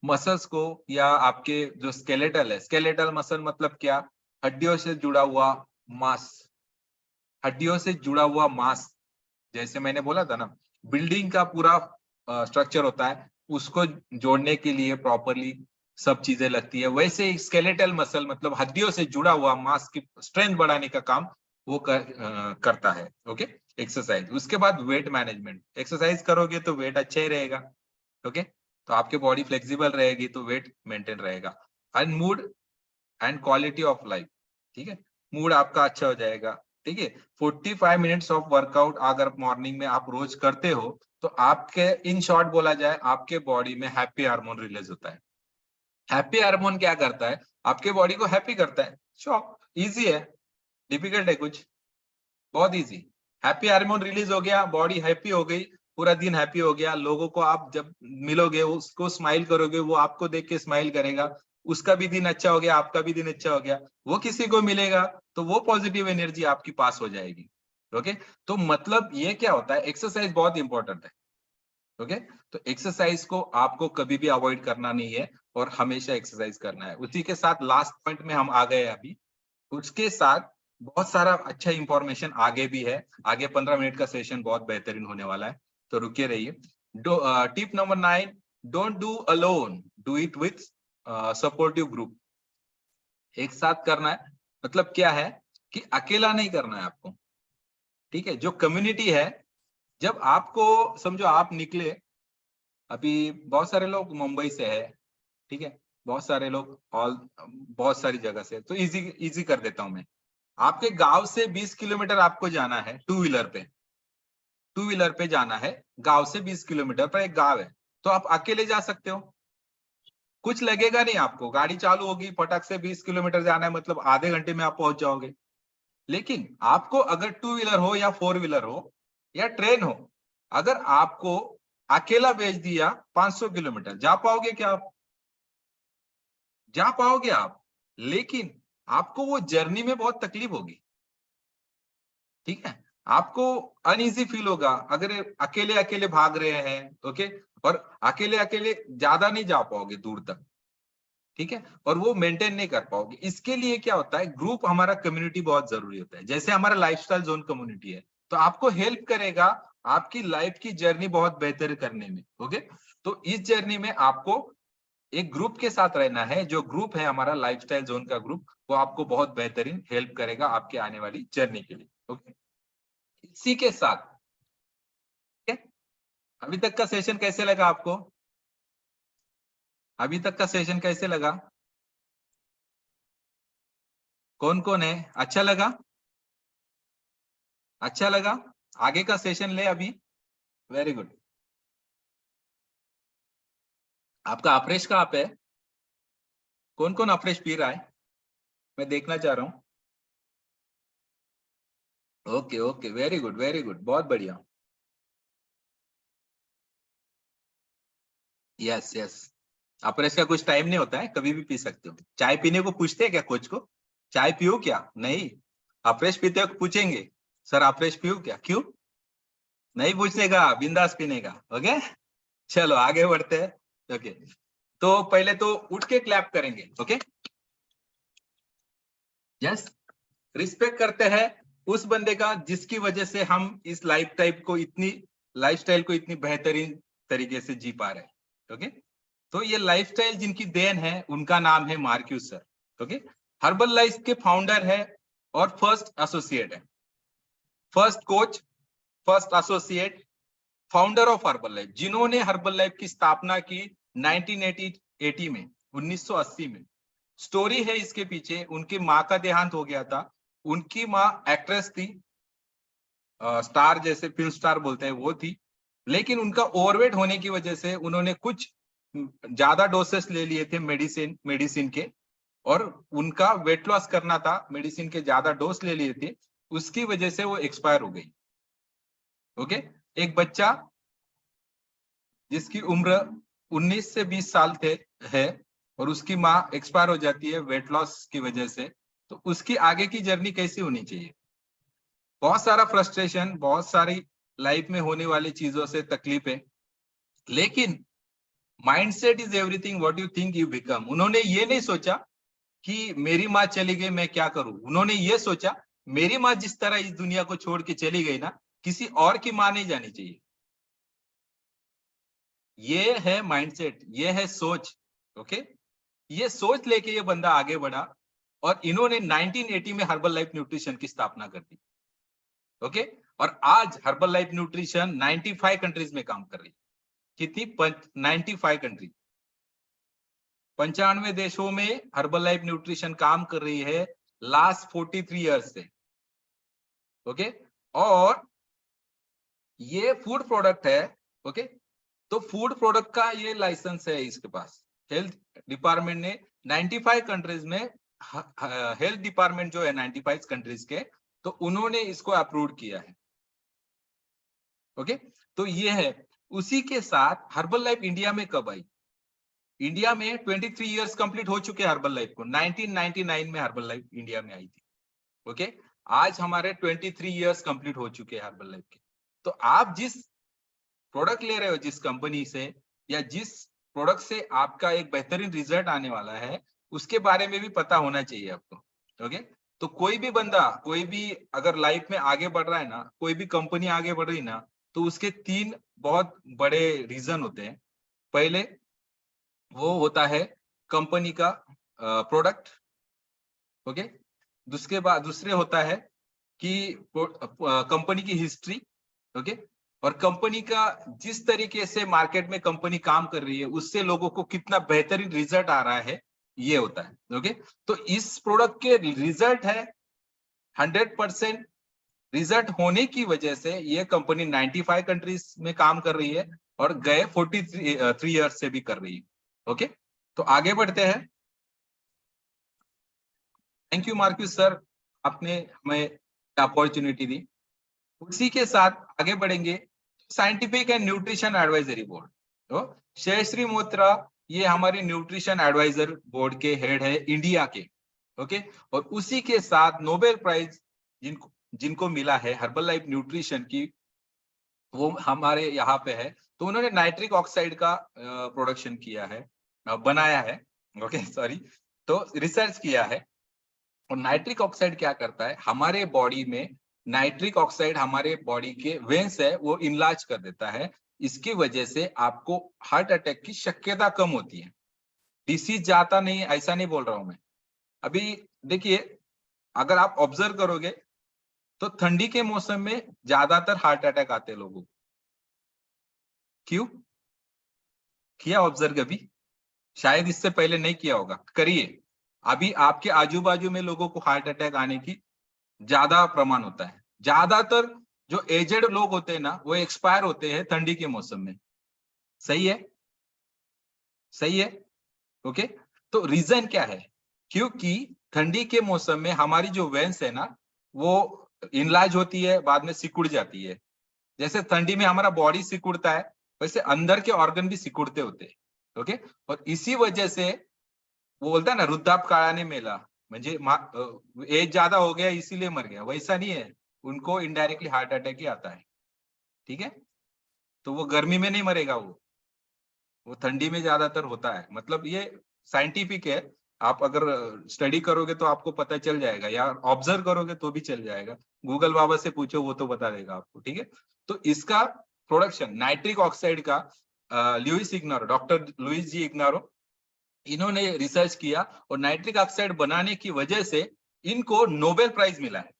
मसल्स को या आपके जो स्केलेटल है, स्केलेटल मसल मतलब क्या? हड्डियों से जुड़ा हुआ मांस, हड्डियों से जुड़ा हुआ मांस। जैसे मैंने बोला था ना, बिल्डिंग का पूरा स्ट्रक्चर होता है, उसको जोड़ने के लिए प्रॉपरली सब चीजें लगती है, वैसे ही स्केलेटल मसल मतलब हड्डियों से जुड़ा हुआ मांस की स्ट्रेंथ बढ़ाने का काम वो करता है, ओके। एक्सरसाइज, उसके बाद वेट मैनेजमेंट। एक्सरसाइज करोगे तो वेट अच्छा ही रहेगा, ओके। तो आपके बॉडी फ्लेक्सिबल रहेगी तो वेट मेंटेन रहेगा। And mood and quality of life, ठीक है, मूड आपका अच्छा हो जाएगा, ठीक है। 45 मिनट्स ऑफ वर्कआउट अगर मॉर्निंग में आप रोज करते हो, तो आपके, इन शॉर्ट बोला जाए, आपके बॉडी में हैप्पी हार्मोन रिलीज होता है। हैप्पी हार्मोन क्या करता है? आपके बॉडी को हैप्पी करता है। इजी है, डिफिकल्ट है कुछ? बहुत इजी। हैप्पी हार्मोन रिलीज हो गया, बॉडी हैप्पी हो गई, पूरा दिन हैप्पी हो गया। लोगों को आप जब मिलोगे, उसको स्माइल करोगे, वो आपको देख के स्माइल करेगा, उसका भी दिन अच्छा हो गया, आपका भी दिन अच्छा हो गया। वो किसी को मिलेगा तो वो पॉजिटिव एनर्जी आपकी पास हो जाएगी, ओके। तो मतलब ये क्या होता है, एक्सरसाइज बहुत इंपॉर्टेंट है, ओके। तो एक्सरसाइज को आपको कभी भी अवॉइड करना नहीं है और हमेशा एक्सरसाइज करना है। उसी के साथ लास्ट पॉइंट में हम आ गए अभी। उसके साथ बहुत सारा अच्छा इंफॉर्मेशन आगे भी है, आगे 15 मिनट का सेशन बहुत बेहतरीन होने वाला है, तो रुके रहिए। Tip number 9, don't do alone, do it with supportive group. एक साथ करना है मतलब क्या है? कि अकेला नहीं करना है आपको, ठीक है। जो कम्युनिटी है, जब आपको समझो आप निकले, अभी बहुत सारे लोग मुंबई से है, ठीक है, बहुत सारे लोग ऑल बहुत सारी जगह से, तो इजी इजी कर देता हूं मैं। आपके गांव से 20 किलोमीटर आपको जाना है टू व्हीलर पे जाना है, गांव से 20 किलोमीटर पर एक गांव है, तो आप अकेले जा सकते हो, कुछ लगेगा नहीं आपको, गाड़ी चालू होगी, फटाक से 20 किलोमीटर जाना है, मतलब आधे घंटे में आप पहुंच जाओगे। लेकिन आपको अगर टू व्हीलर हो या फोर व्हीलर हो या ट्रेन हो, अगर आपको अकेला भेज दिया 500 किलोमीटर, जा पाओगे क्या आप? जा पाओगे आप, लेकिन आपको वो जर्नी में बहुत तकलीफ होगी, ठीक है। आपको अनईजी फील होगा अगर अकेले अकेले भाग रहे हैं, ओके, और अकेले अकेले ज्यादा नहीं जा पाओगे दूर तक, ठीक है, और वो मेंटेन नहीं कर पाओगे। इसके लिए क्या होता है, ग्रुप, हमारा कम्युनिटी बहुत जरूरी होता है। जैसे हमारा लाइफस्टाइल जोन कम्युनिटी है, तो आपको हेल्प करेगा आपकी लाइफ की जर्नी बहुत बेहतर करने में, ओके। तो इस जर्नी में आपको एक ग्रुप के साथ रहना है, जो ग्रुप है हमारा लाइफस्टाइल जोन का ग्रुप, वो आपको बहुत बेहतरीन हेल्प करेगा आपके आने वाली जर्नी के लिए, ओके। इसी के साथ, ठीक है, अभी तक का सेशन कैसे लगा आपको? अभी तक का सेशन कैसे लगा? कौन कौन है, अच्छा लगा? अच्छा लगा? आगे का सेशन ले अभी। Very good. आपका अफ्रेश कहाँ पे है? कौन कौन अफ्रेश पी रहा है? मैं देखना चाह रहा हूँ। Okay okay, very good very good, बहुत बढ़िया। यस यस, अफ्रेश का कुछ टाइम नहीं होता है, कभी भी पी सकते हो। चाय पीने को पूछते हैं क्या कोच को? चाय पियो क्या? नहीं, अफ्रेश पीते हो पूछेंगे, सर अफ्रेश पियो क्या? क्यों नहीं पूछने का, बिंदास पीने का, ओके। चलो आगे बढ़ते हैं, ओके। तो पहले तो उठ के क्लैप करेंगे, ओके। यस, रिस्पेक्ट करते हैं उस बंदे का जिसकी वजह से हम इस लाइफस्टाइल को इतनी बेहतरीन तरीके से जी पा रहे हैं, ओके। तो ये लाइफस्टाइल जिनकी देन है, उनका नाम है Marcus sir, okay. Herbal life के फाउंडर है और फर्स्ट एसोसिएट है, first coach, first associate, founder of herbal life, जिन्होंने हर्बल लाइफ की स्थापना की 1980 में, 1980 में। स्टोरी है इसके पीछे, उनकी माँ का देहांत हो गया था। उनकी माँ एक्ट्रेस थी, स्टार जैसे फिल्म स्टार बोलते हैं वो थी, लेकिन उनका ओवरवेट होने की वजह से उन्होंने कुछ ज्यादा डोसेस ले लिए थे मेडिसिन मेडिसिन के, और उनका वेट लॉस करना था, मेडिसिन के ज्यादा डोज ले लिए थे, उसकी वजह से वो एक्सपायर हो गई, ओके। एक बच्चा जिसकी उम्र 19 से 20 साल थे है, और उसकी माँ एक्सपायर हो जाती है वेट लॉस की वजह से, तो उसकी आगे की जर्नी कैसी होनी चाहिए? बहुत सारा फ्रस्ट्रेशन, बहुत सारी लाइफ में होने वाली चीजों से तकलीफें, लेकिन mindset is everything, what you think you become. उन्होंने ये नहीं सोचा कि मेरी माँ चली गई मैं क्या करूं, उन्होंने ये सोचा मेरी माँ जिस तरह इस दुनिया को छोड़ के चली गई ना, किसी और की माँ नहीं जानी चाहिए। ये है माइंडसेट, ये है सोच, ओके। ये सोच लेके ये बंदा आगे बढ़ा, और इन्होंने 1980 में हर्बल लाइफ न्यूट्रिशन की स्थापना कर दी, ओके। और आज हर्बल लाइफ न्यूट्रिशन 95 कंट्रीज में काम कर रही है। कितनी? 95 कंट्री, 95 देशों में हर्बल लाइफ न्यूट्रिशन काम कर रही है लास्ट 43 ईयर्स से, ओके। और ये फूड प्रोडक्ट है, ओके। तो फूड प्रोडक्ट का ये लाइसेंस है इसके पास, हेल्थ डिपार्टमेंट ने 95 कंट्रीज में, हेल्थ डिपार्टमेंट जो है 95 कंट्रीज के, तो उन्होंने इसको अप्रूव किया है, ओके। तो ये है। उसी के साथ हर्बल लाइफ इंडिया में कब आई? इंडिया में 23 इयर्स कंप्लीट हो चुके हैं हर्बल लाइफ को, 1999 में हर्बल लाइफ इंडिया में आई थी, ओके। आज हमारे 23 इयर्स कंप्लीट हो चुके हैं हर्बल लाइफ के। तो आप जिस प्रोडक्ट ले रहे हो जिस कंपनी से, या जिस प्रोडक्ट से आपका एक बेहतरीन रिजल्ट आने वाला है, उसके बारे में भी पता होना चाहिए आपको, ओके। तो कोई भी बंदा, कोई भी अगर लाइफ में आगे बढ़ रहा है ना, कोई भी कंपनी आगे बढ़ रही ना, तो उसके 3 बहुत बड़े रीजन होते हैं। पहले वो होता है कंपनी का प्रोडक्ट, ओके। दूसरे होता है कि कंपनी की हिस्ट्री, ओके, और कंपनी का जिस तरीके से मार्केट में कंपनी काम कर रही है उससे लोगों को कितना बेहतरीन रिजल्ट आ रहा है, ये होता है। ओके, तो इस प्रोडक्ट के रिजल्ट है 100%। रिजल्ट होने की वजह से ये कंपनी 95 कंट्रीज में काम कर रही है और गए 43 ईयर्स से भी कर रही है। ओके, तो आगे बढ़ते हैं। थैंक यू मार्क्यूस सर, आपने हमें अपॉर्चुनिटी दी। उसी के साथ आगे बढ़ेंगे। Scientific and nutrition advisory board, तो शेषश्री मोत्रा ये हमारे न्यूट्रिशन एडवाइजर बोर्ड के हेड है इंडिया के। ओके, और उसी के साथ नोबेल प्राइज जिनको मिला है हर्बल लाइफ न्यूट्रिशन की, वो हमारे यहाँ पे है। तो उन्होंने नाइट्रिक ऑक्साइड का प्रोडक्शन किया है, बनाया है, ओके सॉरी, तो रिसर्च किया है। और नाइट्रिक ऑक्साइड क्या करता है हमारे बॉडी में, नाइट्रिक ऑक्साइड हमारे बॉडी के वेन्स है वो इनलार्ज कर देता है। इसकी वजह से आपको हार्ट अटैक की शक्यता कम होती है। डिसीज जाता नहीं, ऐसा नहीं बोल रहा हूं मैं। अभी देखिए, अगर आप ऑब्जर्व करोगे तो ठंडी के मौसम में ज्यादातर हार्ट अटैक आते हैं लोगों को। क्यों किया ऑब्जर्व कभी? शायद इससे पहले नहीं किया होगा, करिए। अभी आपके आजू बाजू में लोगों को हार्ट अटैक आने की ज्यादा प्रमाण होता है। ज्यादातर जो एजेड लोग होते हैं ना, वो एक्सपायर होते हैं ठंडी के मौसम में। सही है, सही है, ओके। तो रीजन क्या है? क्योंकि ठंडी के मौसम में हमारी जो वेन्स है ना, वो इनलार्ज होती है, बाद में सिकुड़ जाती है। जैसे ठंडी में हमारा बॉडी सिकुड़ता है, वैसे अंदर के ऑर्गन भी सिकुड़ते होते हैं। ओके, और इसी वजह से वो बोलता है ना, वृद्धाप काळाने मेला, म्हणजे एज ज्यादा हो गया इसीलिए मर गया, वैसा नहीं है। उनको इनडायरेक्टली हार्ट अटैक ही आता है। ठीक है, तो वो गर्मी में नहीं मरेगा, वो ठंडी में ज्यादातर होता है। मतलब ये साइंटिफिक है। आप अगर स्टडी करोगे तो आपको पता चल जाएगा, या ऑब्जर्व करोगे तो भी चल जाएगा। गूगल बाबा से पूछो, वो तो बता देगा आपको। ठीक है, तो इसका प्रोडक्शन नाइट्रिक ऑक्साइड का लुइस इग्नारो, डॉक्टर लुइस जी इग्नारो, इन्होंने रिसर्च किया और नाइट्रिक ऑक्साइड बनाने की वजह से इनको नोबेल प्राइज मिला है।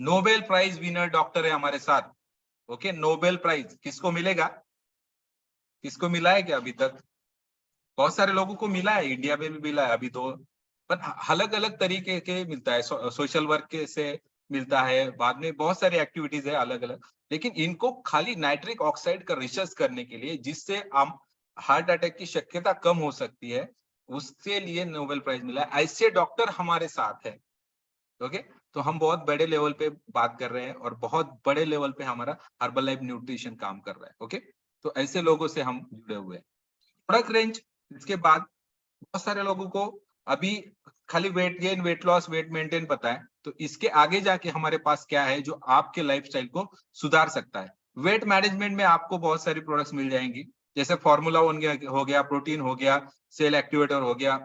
नोबेल प्राइज विनर डॉक्टर है हमारे साथ। ओके, नोबेल प्राइज किसको मिलेगा? किसको मिला है क्या अभी तक? बहुत सारे लोगों को मिला है, इंडिया में भी मिला है अभी तो, पर अलग अलग तरीके के मिलता है। सोशल वर्क के से मिलता है, बाद में बहुत सारी एक्टिविटीज है अलग अलग। लेकिन इनको खाली नाइट्रिक ऑक्साइड का रिसर्च करने के लिए, जिससे हम हार्ट अटैक की शक्यता कम हो सकती है, उसके लिए नोबेल प्राइज मिला है। ऐसे डॉक्टर हमारे साथ है। ओके, तो हम बहुत बड़े लेवल पे बात कर रहे हैं और बहुत बड़े लेवल पे हमारा हर्बल लाइफ न्यूट्रिशन काम कर रहा है। ओके, तो ऐसे लोगों से हम जुड़े हुए हैं। प्रोडक्ट रेंज, इसके बाद बहुत सारे लोगों को अभी खाली weight gain, weight loss, weight maintain पता है। तो इसके आगे जाके हमारे पास क्या है जो आपके लाइफस्टाइल को सुधार सकता है? वेट मैनेजमेंट में आपको बहुत सारी प्रोडक्ट्स मिल जाएंगी, जैसे फॉर्मूला हो गया, प्रोटीन हो गया, सेल एक्टिवेटर हो गया,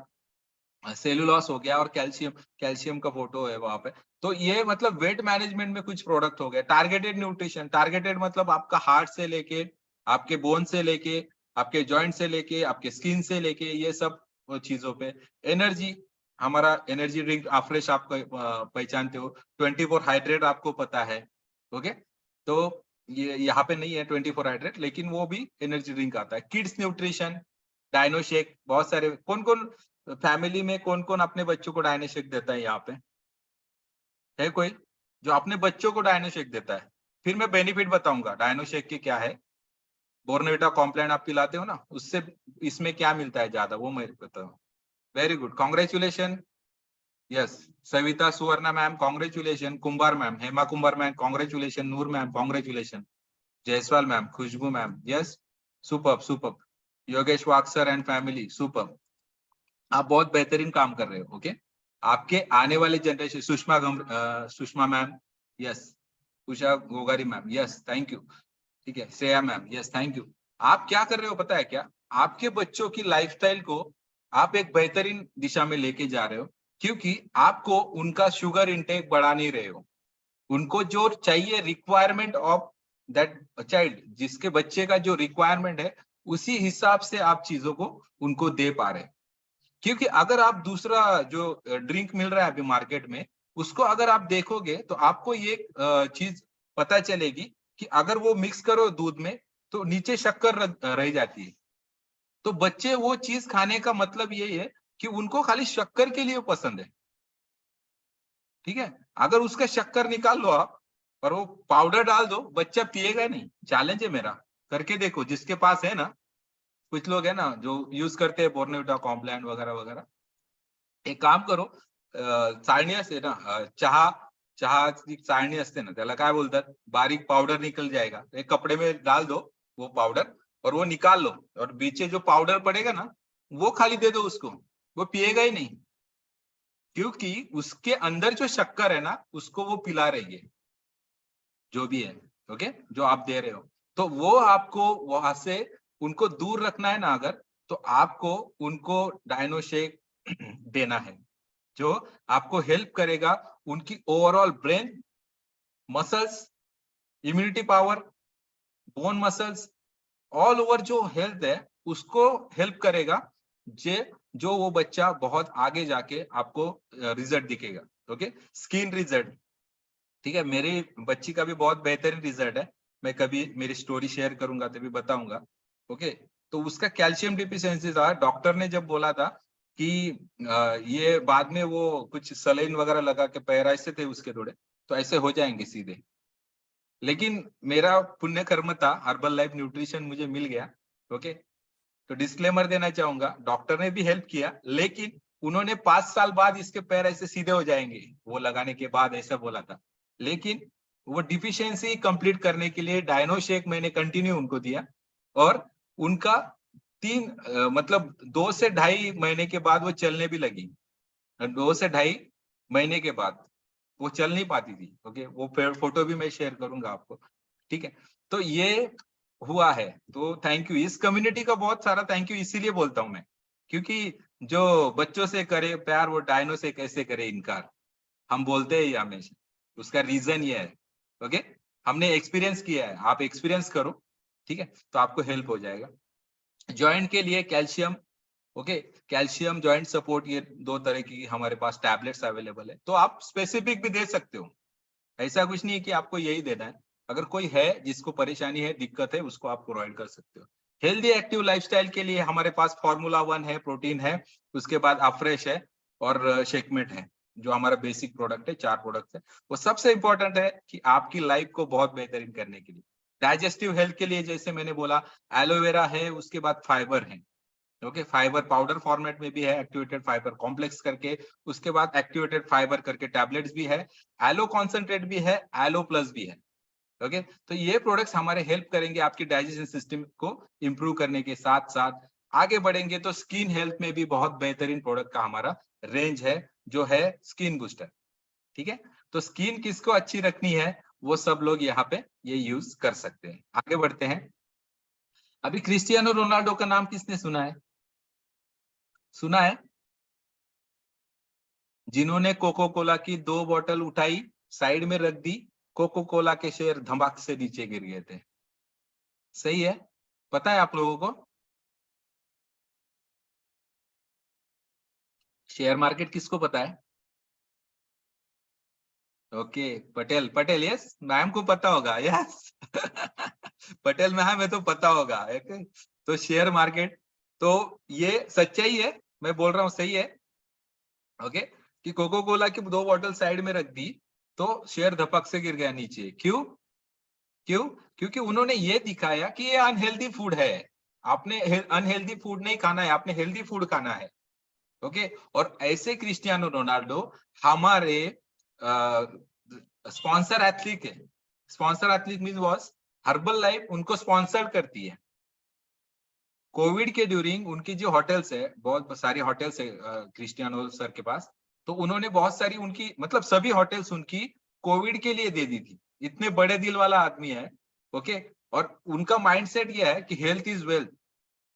सेलुलॉस हो गया, और कैल्शियम, कैल्शियम का फोटो है वहां पे। तो ये मतलब वेट मैनेजमेंट में कुछ प्रोडक्ट हो गए। टारगेटेड न्यूट्रिशन, टारगेटेड मतलब आपका हार्ट से लेके, आपके बोन से लेके, आपके जॉइंट से लेके, आपके स्किन से लेके, ये सब चीजों पे। एनर्जी, हमारा एनर्जी ड्रिंक आफ्रेश आप पहचानते हो। 24 हाइड्रेट आपको पता है। ओके, तो ये यहाँ पे नहीं है 24 हाइड्रेट, लेकिन वो भी एनर्जी ड्रिंक आता है। किड्स न्यूट्रिशन, डायनो शेक, बहुत सारे। कौन कौन फैमिली में कौन कौन अपने बच्चों को डायनो शेक देता है यहाँ पे? है कोई जो अपने बच्चों को डायनो शेक देता है? फिर मैं बेनिफिट बताऊंगा डायनो शेक के क्या है। बोर्नविटा कॉम्प्लान आप पिलाते हो ना, उससे इसमें क्या मिलता है ज्यादा, वो मैं बताऊँ। Very good, congratulation. Yes, Savita Suvarna ma'am congratulation, Kumbhar ma'am, Hema Kumbhar ma'am congratulation, Noor ma'am congratulation, Jaiswal ma'am, Khushboo ma'am, yes, superb superb, Yogesh Waksar and family, superb. आप बहुत बेहतरीन काम कर रहे हो। ओके, आपके आने वाले generation, Sushma ma'am, yes, Usha Gogari ma'am, yes thank you. ठीक है, Shreya ma'am, yes thank you. आप क्या कर रहे हो पता है क्या? आपके बच्चों की लाइफस्टाइल को आप एक बेहतरीन दिशा में लेके जा रहे हो, क्योंकि आपको उनका शुगर इंटेक बढ़ा नहीं रहे हो। उनको जो चाहिए, रिक्वायरमेंट ऑफ दैट चाइल्ड, जिसके बच्चे का जो रिक्वायरमेंट है, उसी हिसाब से आप चीजों को उनको दे पा रहे हैं। क्योंकि अगर आप दूसरा जो ड्रिंक मिल रहा है अभी मार्केट में, उसको अगर आप देखोगे तो आपको ये चीज पता चलेगी कि अगर वो मिक्स करो दूध में तो नीचे शक्कर रह जाती है। तो बच्चे वो चीज खाने का मतलब ये है कि उनको खाली शक्कर के लिए पसंद है, ठीक है। अगर उसका शक्कर निकाल लो आप और वो पाउडर डाल दो, बच्चा पिएगा नहीं। चैलेंज है मेरा, करके देखो जिसके पास है ना। कुछ लोग है ना जो यूज करते हैं बोर्नविटा, कॉम्प्लान वगैरह वगैरह। एक काम करो, चाळणी असते ना, चहा चहाची चाळणी असते ना, त्याला काय बोलतात, बारीक पाउडर निकल जाएगा, एक कपड़े में डाल दो वो पाउडर और वो निकाल लो, और बीचे जो पाउडर पड़ेगा ना वो खाली दे दो उसको, वो पिएगा ही नहीं, क्योंकि उसके अंदर जो शक्कर है ना उसको वो पिला रही है, जो भी है। ओके, जो आप दे रहे हो, तो वो आपको वहां से उनको दूर रखना है ना अगर, तो आपको उनको डायनो शेक देना है, जो आपको हेल्प करेगा उनकी overall brain, muscles, immunity power, bone muscles, all over जो हेल्थ है उसको हेल्प करेगा। जे जो वो बच्चा बहुत आगे जाके आपको रिजल्ट दिखेगा। ओके, स्किन रिजल्ट, ठीक है। मेरी बच्ची का भी बहुत बेहतरीन रिजल्ट है, मैं कभी मेरी स्टोरी शेयर करूंगा तभी बताऊंगा। ओके, तो उसका कैल्शियम डिफिशियंसी था, डॉक्टर ने जब बोला था कि ये बाद में वो कुछ सलाइन वगैरह लगा के पैर ऐसे थे उसके थोड़े, तो ऐसे हो जाएंगे सीधे। लेकिन मेरा पुण्य कर्म था, हर्बल लाइफ न्यूट्रिशन मुझे मिल गया। ओके, तो डिस्क्लेमर देना चाहूंगा, डॉक्टर ने भी हेल्प किया, लेकिन उन्होंने 5 साल बाद इसके पैर ऐसे सीधे हो जाएंगे वो लगाने के बाद, ऐसा बोला था। लेकिन वो डिफिशियंसी कंप्लीट करने के लिए डायनो शेक मैंने कंटिन्यू उनको दिया, और उनका मतलब 2 से ढाई महीने के बाद वो चलने भी लगी। 2 से ढाई महीने के बाद वो चल नहीं पाती थी। ओके, वो फोटो भी मैं शेयर करूंगा आपको, ठीक है। तो ये हुआ है, तो थैंक यू, इस कम्युनिटी का बहुत सारा थैंक यू इसीलिए बोलता हूं मैं, क्योंकि जो बच्चों से करे प्यार वो डायनो से कैसे करे इनकार, हम बोलते हैं ये हमेशा, उसका रीजन ये है। ओके, हमने एक्सपीरियंस किया है, आप एक्सपीरियंस करो, ठीक है, तो आपको हेल्प हो जाएगा। जॉइंट के लिए calcium, okay, calcium joint support, ये 2 तरह की हमारे पास टैबलेट्स अवेलेबल है, तो आप स्पेसिफिक भी दे सकते हो, ऐसा कुछ नहीं है कि आपको यही देना है। अगर कोई है जिसको परेशानी है, दिक्कत है, उसको आप प्रोवाइड कर सकते हो। हेल्दी एक्टिव लाइफस्टाइल के लिए हमारे पास फॉर्मूला 1 है, प्रोटीन है, उसके बाद अफ्रेश है और शेकमेट है, जो हमारा बेसिक प्रोडक्ट है, 4 प्रोडक्ट है। वो सबसे इंपॉर्टेंट है कि आपकी लाइफ को बहुत बेहतरीन करने के लिए। डाइजेस्टिव हेल्थ के लिए जैसे मैंने बोला, एलोवेरा है, उसके बाद फाइबर है। ओके, फाइबर पाउडर फॉर्मेट में भी है, एक्टिवेटेड फाइबर कॉम्प्लेक्स करके, उसके बाद एक्टिवेटेड फाइबर करके टैबलेट्स भी है, एलो कॉन्सेंट्रेट भी है, एलो प्लस भी है। ओके, तो ये प्रोडक्ट्स हमारे हेल्प करेंगे आपकी डाइजेशन सिस्टम को इंप्रूव करने के साथ साथ। आगे बढ़ेंगे तो स्किन हेल्थ में भी बहुत बेहतरीन प्रोडक्ट का हमारा रेंज है, जो है स्किन बूस्टर, ठीक है। तो स्किन किसको अच्छी रखनी है, वो सब लोग यहाँ पे ये यूज कर सकते हैं। आगे बढ़ते हैं। अभी क्रिस्टियानो रोनाल्डो का नाम किसने सुना है? सुना है? जिन्होंने कोको कोला की 2 बोतल उठाई, साइड में रख दी, कोको कोला के शेयर धमाक से नीचे गिर गए थे। सही है? पता है आप लोगों को शेयर मार्केट किसको पता है? Okay, Patel, Patel, yes ma'am को पता होगा, यस पटेल मैम है तो पता होगा। ओके, तो शेयर मार्केट, तो ये सच्चाई है, मैं बोल रहा हूँ सही है। ओके, कि कोको कोला की 2 बोतल साइड में रख दी तो शेयर धपक से गिर गया नीचे। क्यों? क्यों? क्योंकि उन्होंने ये दिखाया कि ये अनहेल्दी फूड है, आपने अनहेल्दी फूड नहीं खाना है, आपने हेल्दी फूड खाना है। ओके, और ऐसे क्रिस्टियानो रोनाल्डो हमारे स्पॉन्सर एथलीट है। Sponsor athlete mean was herbal life उनको स्पॉन्सर करती है। कोविड के ड्यूरिंग उनकी जो होटल्स है, बहुत सारी होटल्स है क्रिस्टियानो सर के पास, तो उन्होंने बहुत सारी उनकी, मतलब सभी होटल्स उनकी कोविड के लिए दे दी थी। इतने बड़े दिल वाला आदमी है। ओके, और उनका माइंडसेट ये है कि हेल्थ इज वेल्थ।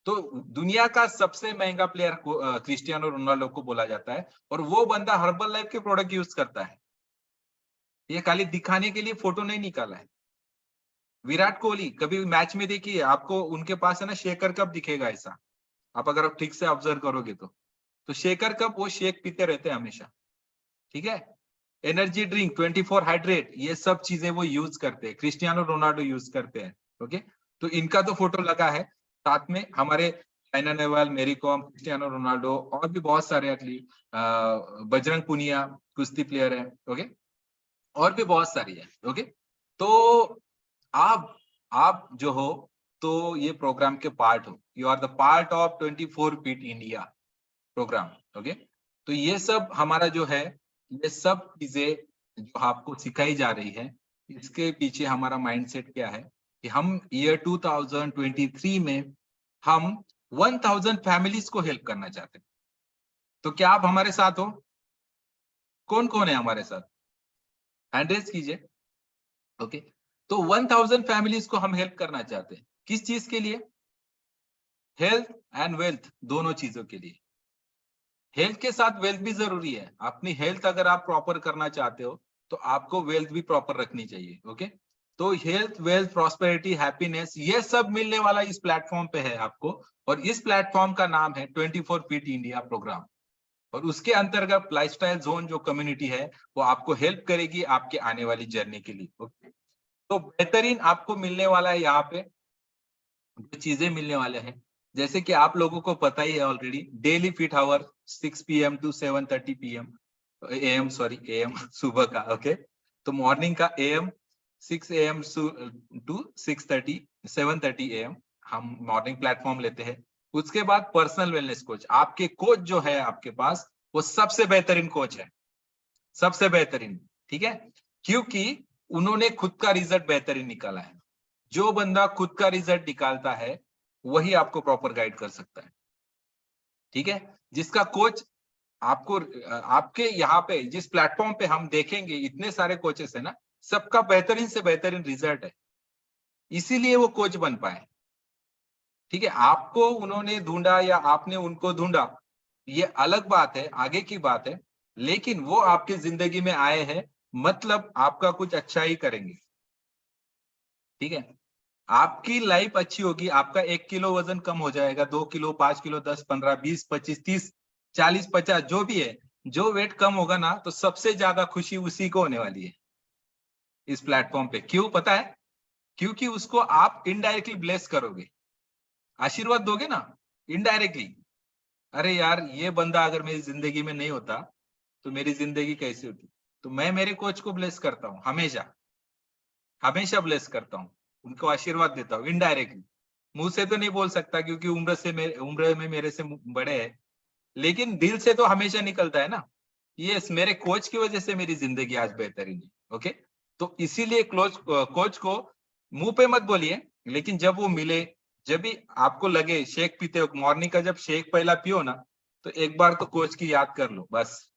तो दुनिया का सबसे महंगा प्लेयर क्रिस्टियानो रोनाल्डो को बोला जाता है, और वो बंदा हर्बल लाइफ के प्रोडक्ट यूज करता है। ये खाली दिखाने के लिए फोटो नहीं निकाला है। विराट कोहली कभी मैच में देखिए, आपको उनके पास है ना शेकर कप दिखेगा ऐसा, आप अगर आप ठीक से ऑब्जर्व करोगे तो शेकर कप वो शेक पीते रहते हैं हमेशा, ठीक है। एनर्जी ड्रिंक 24 हाइड्रेट, ये सब चीजें वो यूज करते हैं, क्रिस्टियानो रोनाल्डो यूज करते हैं। ओके, तो इनका तो फोटो लगा है। साथ में हमारे साइना नेहवाल, मेरी कॉम, क्रिस्टियानो रोनाल्डो और भी बहुत सारे एथलीट, बजरंग पुनिया कुश्ती प्लेयर है। ओके, और भी बहुत सारी है। ओके, तो आप जो हो तो ये प्रोग्राम के पार्ट हो, you are the part of 24 fit India program. Okay, तो ये सब हमारा जो है, ये सब चीजें जो आपको सिखाई जा रही है, इसके पीछे हमारा माइंडसेट क्या है कि हम ईयर 2023 में हम 1000 फैमिलीज को हेल्प करना चाहते हैं। तो क्या आप हमारे साथ हो? कौन कौन है हमारे साथ? हैंड रेज कीजिए। ओके, तो 1000 फैमिलीज को हम हेल्प करना चाहते हैं। किस चीज के लिए? हेल्थ एंड वेल्थ, दोनों चीजों के लिए। हेल्थ के साथ वेल्थ भी जरूरी है। अपनी हेल्थ अगर आप प्रॉपर करना चाहते हो तो आपको वेल्थ भी प्रॉपर रखनी चाहिए। ओके, तो हेल्थ, वेल्थ, प्रॉस्पेरिटी, हैप्पीनेस, ये सब मिलने वाला इस प्लेटफॉर्म पे है आपको। और इस प्लेटफॉर्म का नाम है 24 फीट इंडिया प्रोग्राम। और उसके अंतर्गत लाइफस्टाइल जोन जो कम्युनिटी है वो आपको हेल्प करेगी आपके आने वाली जर्नी के लिए। ओके, तो बेहतरीन आपको मिलने वाला है यहाँ पे, जो चीजें मिलने वाले हैं, जैसे कि आप लोगों को पता ही है already, daily fit hour 6 PM to 7:30 PM AM, sorry AM सुबह का। ओके, तो मॉर्निंग का AM 6 AM टू 6:30 7:30 AM हम मॉर्निंग प्लेटफॉर्म लेते हैं। उसके बाद पर्सनल वेलनेस कोच, आपके कोच जो है आपके पास, वो सबसे बेहतरीन कोच है, सबसे बेहतरीन। ठीक है, क्योंकि उन्होंने खुद का रिजल्ट बेहतरीन निकाला है। जो बंदा खुद का रिजल्ट निकालता है वही आपको प्रॉपर गाइड कर सकता है। ठीक है, जिसका कोच आपको, आपके यहाँ पे जिस प्लेटफॉर्म पे हम देखेंगे इतने सारे कोचेस है ना, सबका बेहतरीन से बेहतरीन रिजल्ट है, इसीलिए वो कोच बन पाए। ठीक है, आपको उन्होंने ढूंढा या आपने उनको ढूंढा, ये अलग बात है, आगे की बात है। लेकिन वो आपकी जिंदगी में आए हैं, मतलब आपका कुछ अच्छा ही करेंगे। ठीक है, आपकी लाइफ अच्छी होगी, आपका 1 किलो वजन कम हो जाएगा, 2 किलो, 5 किलो, 10, 15, 20, 25, 30, 40, 50, जो भी है, जो वेट कम होगा ना, तो सबसे ज्यादा खुशी उसी को होने वाली है इस प्लेटफॉर्म पे। क्यों पता है? क्योंकि उसको आप इनडायरेक्टली ब्लेस करोगे, आशीर्वाद दोगे ना इनडायरेक्टली। अरे यार, ये बंदा अगर मेरी जिंदगी में नहीं होता तो मेरी जिंदगी कैसी होती? तो मैं मेरे कोच को ब्लेस करता हूँ, हमेशा हमेशा ब्लेस करता हूँ, उनको आशीर्वाद देता हूँ इनडायरेक्टली। मुंह से तो नहीं बोल सकता क्योंकि उम्र में मेरे से बड़े हैं, लेकिन दिल से तो हमेशा निकलता है ना, ये मेरे कोच की वजह से मेरी जिंदगी आज बेहतरीन है। ओके, तो इसीलिए कोच को मुंह पे मत बोलिए, लेकिन जब वो मिले, जब भी आपको लगे, शेक पीते हो मॉर्निंग का, जब शेक पहला पियो ना, तो एक बार तो कोच की याद कर लो, बस,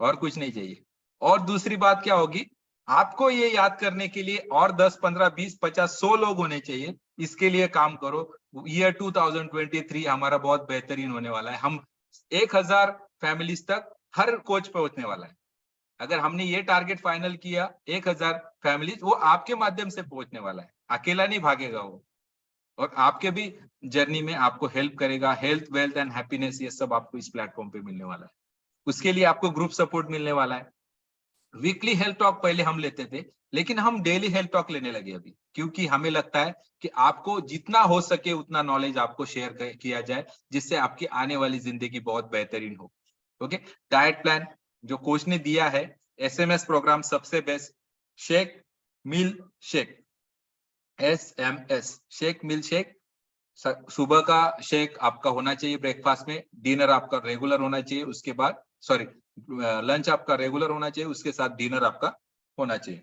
और कुछ नहीं चाहिए। और दूसरी बात क्या होगी, आपको ये याद करने के लिए और 10, 15, 20, 50, 100 लोग होने चाहिए, इसके लिए काम करो। ईयर 2023 हमारा बहुत बेहतरीन होने वाला है। हम 1000 फैमिलीज तक हर कोच पहुंचने वाला है। अगर हमने ये टारगेट फाइनल किया, 1000 फैमिलीज, वो आपके माध्यम से पहुंचने वाला है, अकेला नहीं भागेगा वो। और आपके भी जर्नी में आपको हेल्प करेगा। हेल्थ, वेल्थ एंड हैप्पीनेस, ये सब आपको इस प्लेटफॉर्म पे मिलने वाला है। उसके लिए आपको ग्रुप सपोर्ट मिलने वाला है। वीकली हेल्थ टॉक पहले हम लेते थे, लेकिन हम डेली हेल्थ टॉक लेने लगे अभी, क्योंकि हमें लगता है कि आपको जितना हो सके उतना नॉलेज आपको शेयर किया जाए, जिससे आपकी आने वाली जिंदगी बहुत बेहतरीन हो। ओके, डाइट प्लान जो कोच ने दिया है, SMS प्रोग्राम सबसे बेस्ट, शेक मिल शेक, SMS शेक मिल शेक। सुबह का शेक आपका होना चाहिए ब्रेकफास्ट में, डिनर आपका रेगुलर होना चाहिए, उसके बाद सॉरी लंच आपका रेगुलर होना चाहिए, उसके साथ डिनर आपका होना चाहिए।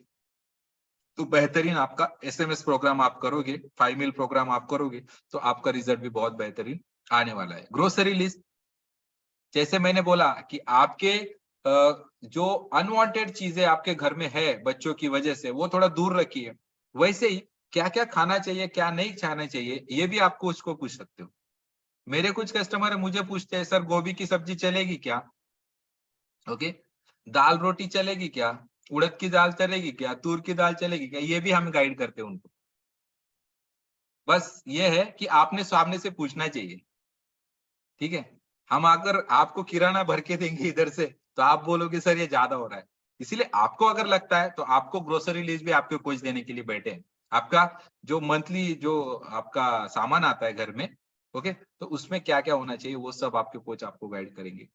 तो बेहतरीन आपका SMS प्रोग्राम आप करोगे, 5 मील प्रोग्राम आप करोगे, तो आपका रिजल्ट भी बहुत बेहतरीन आने वाला है। ग्रोसरी लिस्ट, जैसे मैंने बोला कि आपके जो अनवांटेड चीजें आपके घर में है बच्चों की वजह से, वो थोड़ा दूर रखिए। वैसे ही क्या क्या खाना चाहिए, क्या नहीं खाना चाहिए, ये भी आपको उसको पूछ सकते हो। मेरे कुछ कस्टमर है, मुझे पूछते हैं, सर गोभी की सब्जी चलेगी क्या? ओके, दाल रोटी चलेगी क्या? उड़द की दाल चलेगी क्या? तूर की दाल चलेगी क्या? ये भी हम गाइड करते हैं उनको। बस ये है कि आपने सामने से पूछना चाहिए। ठीक है, हम अगर आपको किराना भर के देंगे इधर से, तो आप बोलोगे सर ये ज्यादा हो रहा है। इसीलिए आपको अगर लगता है तो आपको ग्रोसरी लिस्ट भी आपके कोच देने के लिए बैठे हैं। आपका जो मंथली जो आपका सामान आता है घर में, ओके, तो उसमें क्या क्या होना चाहिए वो सब आपके कोच आपको गाइड करेंगे।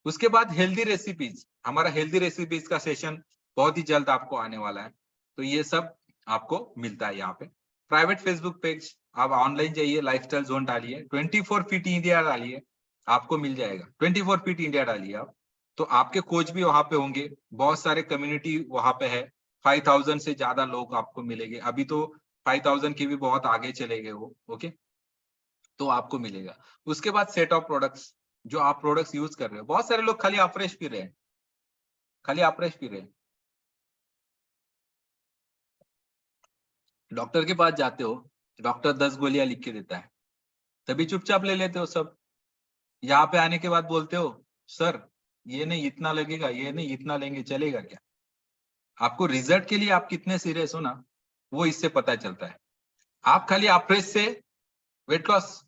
उसके बाद हेल्दी रेसिपीज, हमारा हेल्दी रेसिपीज का सेशन बहुत ही जल्द आपको आने वाला है, तो ये सब आपको मिलता है यहाँ पे। प्राइवेट फेसबुक पेज, आप ऑनलाइन जाइए, लाइफस्टाइल जोन डालिए, 24 फीट इंडिया डालिए, आपको मिल जाएगा। 24 फीट इंडिया डालिए आप, तो आपके कोच भी वहां पे होंगे, बहुत सारे कम्युनिटी वहां पे है, 5000 से ज्यादा लोग आपको मिलेंगे। अभी तो 5000 के भी बहुत आगे चले गए वो, ओके, तो आपको मिलेगा। उसके बाद सेट ऑफ प्रोडक्ट्स, जो आप प्रोडक्ट्स यूज कर रहे हो, बहुत सारे लोग खाली अफ्रेश पी रहे हैं, खाली अफ्रेश पी रहे हैं। डॉक्टर के पास जाते हो, डॉक्टर 10 गोलियां लिख के देता है, तभी चुपचाप ले लेते हो सब। यहाँ पे आने के बाद बोलते हो सर ये नहीं इतना लगेगा, ये नहीं इतना लेंगे, चलेगा क्या? आपको रिजल्ट के लिए आप कितने सीरियस हो ना, वो इससे पता चलता है। आप खाली अफ्रेश से वेट लॉस